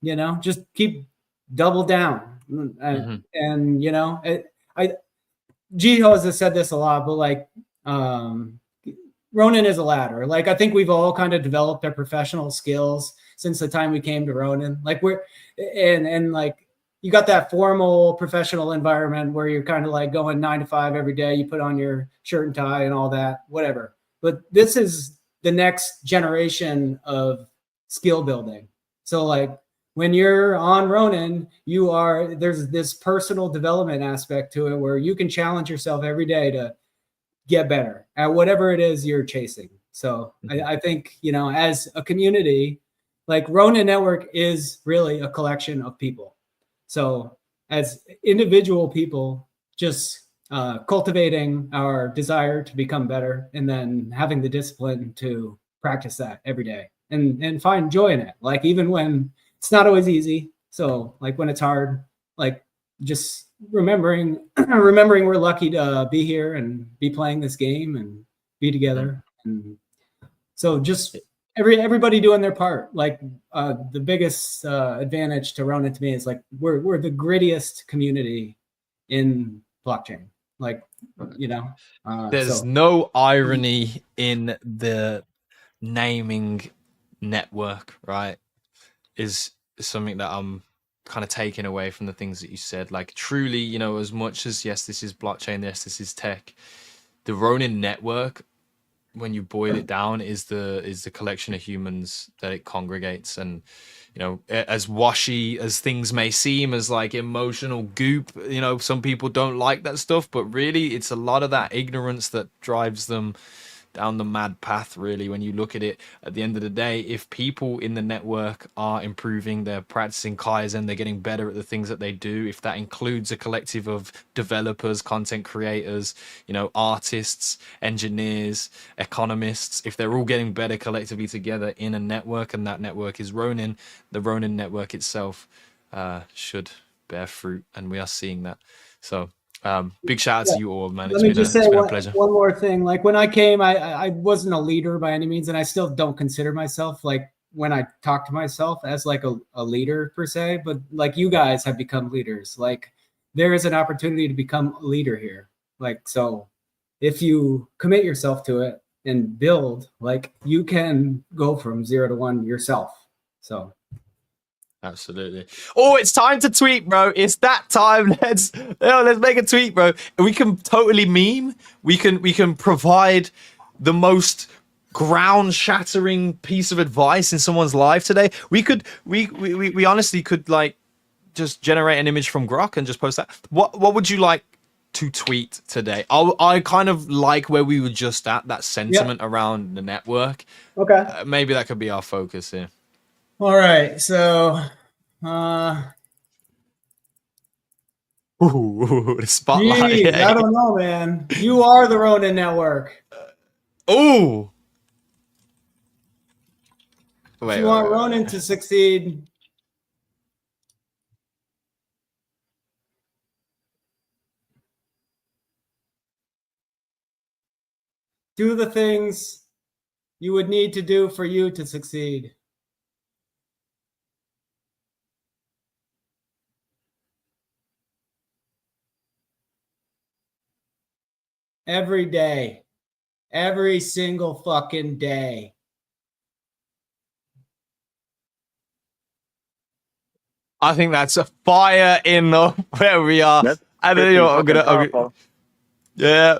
you know, just keep double down. And you know, I Jiho has said this a lot, but like Ronin is a ladder. Like I think we've all kind of developed our professional skills since the time we came to Ronin. Like we're and like you got that formal professional environment where you're kind of like going 9 to 5 every day. You put on your shirt and tie and all that, whatever. But this is the next generation of skill building. So like when you're on Ronin, there's this personal development aspect to it where you can challenge yourself every day to get better at whatever it is you're chasing. So I think, you know, as a community, like Ronin Network is really a collection of people. So as individual people, just cultivating our desire to become better and then having the discipline to practice that every day and find joy in it. Like even when it's not always easy. So like when it's hard, like just remembering we're lucky to be here and be playing this game and be together. And so just everybody doing their part. Like the biggest advantage to Ronin to me is like we're the grittiest community in blockchain. Like you know, There's no irony in the naming network, right? Is something that I'm kind of taking away from the things that you said. Like truly, you know, as much as yes, this is blockchain, yes, this is tech, the Ronin network, when you boil it down, is the collection of humans that it congregates. And you know, as washy as things may seem, as like emotional goop, you know, some people don't like that stuff, but really it's a lot of that ignorance that drives them down the mad path. Really, when you look at it, at the end of the day, if people in the network are improving, they're practicing Kaizen, they're getting better at the things that they do, if that includes a collective of developers, content creators, you know, artists, engineers, economists, if they're all getting better collectively together in a network, and that network is Ronin, the Ronin network itself should bear fruit, and we are seeing that. So big shout out to you all, man. Let me just say it's been a pleasure. one more thing. Like when I came, I wasn't a leader by any means, and I still don't consider myself like when I talk to myself as like a leader per se. But like you guys have become leaders. Like there is an opportunity to become a leader here. Like so, if you commit yourself to it and build, like you can go from 0 to 1 yourself. So. Absolutely. Oh, it's time to tweet, bro. It's that time. Let's make a tweet, bro. We can totally meme. We can provide the most ground-shattering piece of advice in someone's life today. We honestly could like just generate an image from Grok and just post that. What would you like to tweet today? I kind of like where we were just at, that sentiment around the network. Okay. Maybe that could be our focus here. All right, so ooh, the spotlight. geez, I don't know, man. You are the Ronin network. Oh, If you want Ronin to succeed, do the things you would need to do for you to succeed. every day, every single fucking day. I think that's a fire in where we are. That's And then, pretty I'm fucking gonna, powerful. yeah,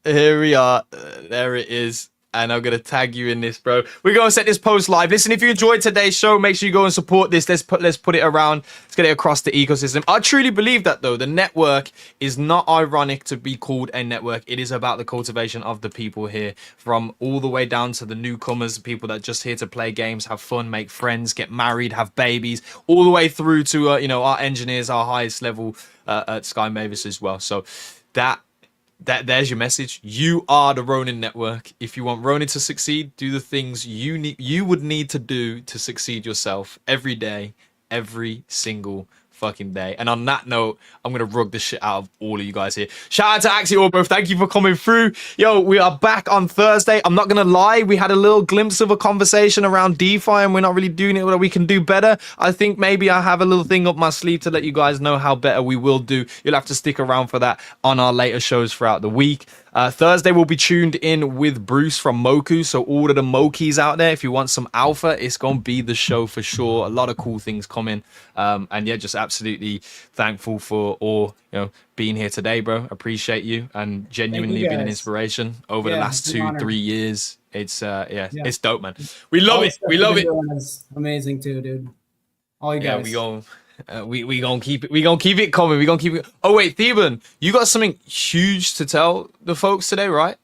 here we are. There it is. And I'm gonna tag you in this, bro. We're gonna set this post live. Listen, if you enjoyed today's show, make sure you go and support this. Let's put it around. Let's get it across the ecosystem. I truly believe that though. The network is not ironic to be called a network. It is about the cultivation of the people here, from all the way down to the newcomers, people that are just here to play games, have fun, make friends, get married, have babies, all the way through to our engineers, our highest level at Sky Mavis as well. So there's your message. You are the Ronin network. If you want Ronin to succeed, do the things you would need to do to succeed yourself every day, every single fucking day. And on that note, I'm gonna rug the shit out of all of you guys here. Shout out to Axie Orbo, thank you for coming through. Yo, we are back on Thursday. I'm not gonna lie, we had a little glimpse of a conversation around DeFi, and we're not really doing it where we can do better. I think maybe I have a little thing up my sleeve to let you guys know how better we will do. You'll have to stick around for that on our later shows throughout the week. Thursday, we'll be tuned in with Bruce from Moku. So all of the Mokis out there, if you want some alpha, it's going to be the show for sure. A lot of cool things coming. And yeah, just absolutely thankful for all, being here today, bro. Appreciate you and genuinely been an inspiration over the last 2-3 years. It's it's dope, man. We love it. We love it. Amazing too, dude. All you guys. We gonna keep it. We gonna keep it coming. We gonna keep it. Oh wait, Theban, you got something huge to tell the folks today, right?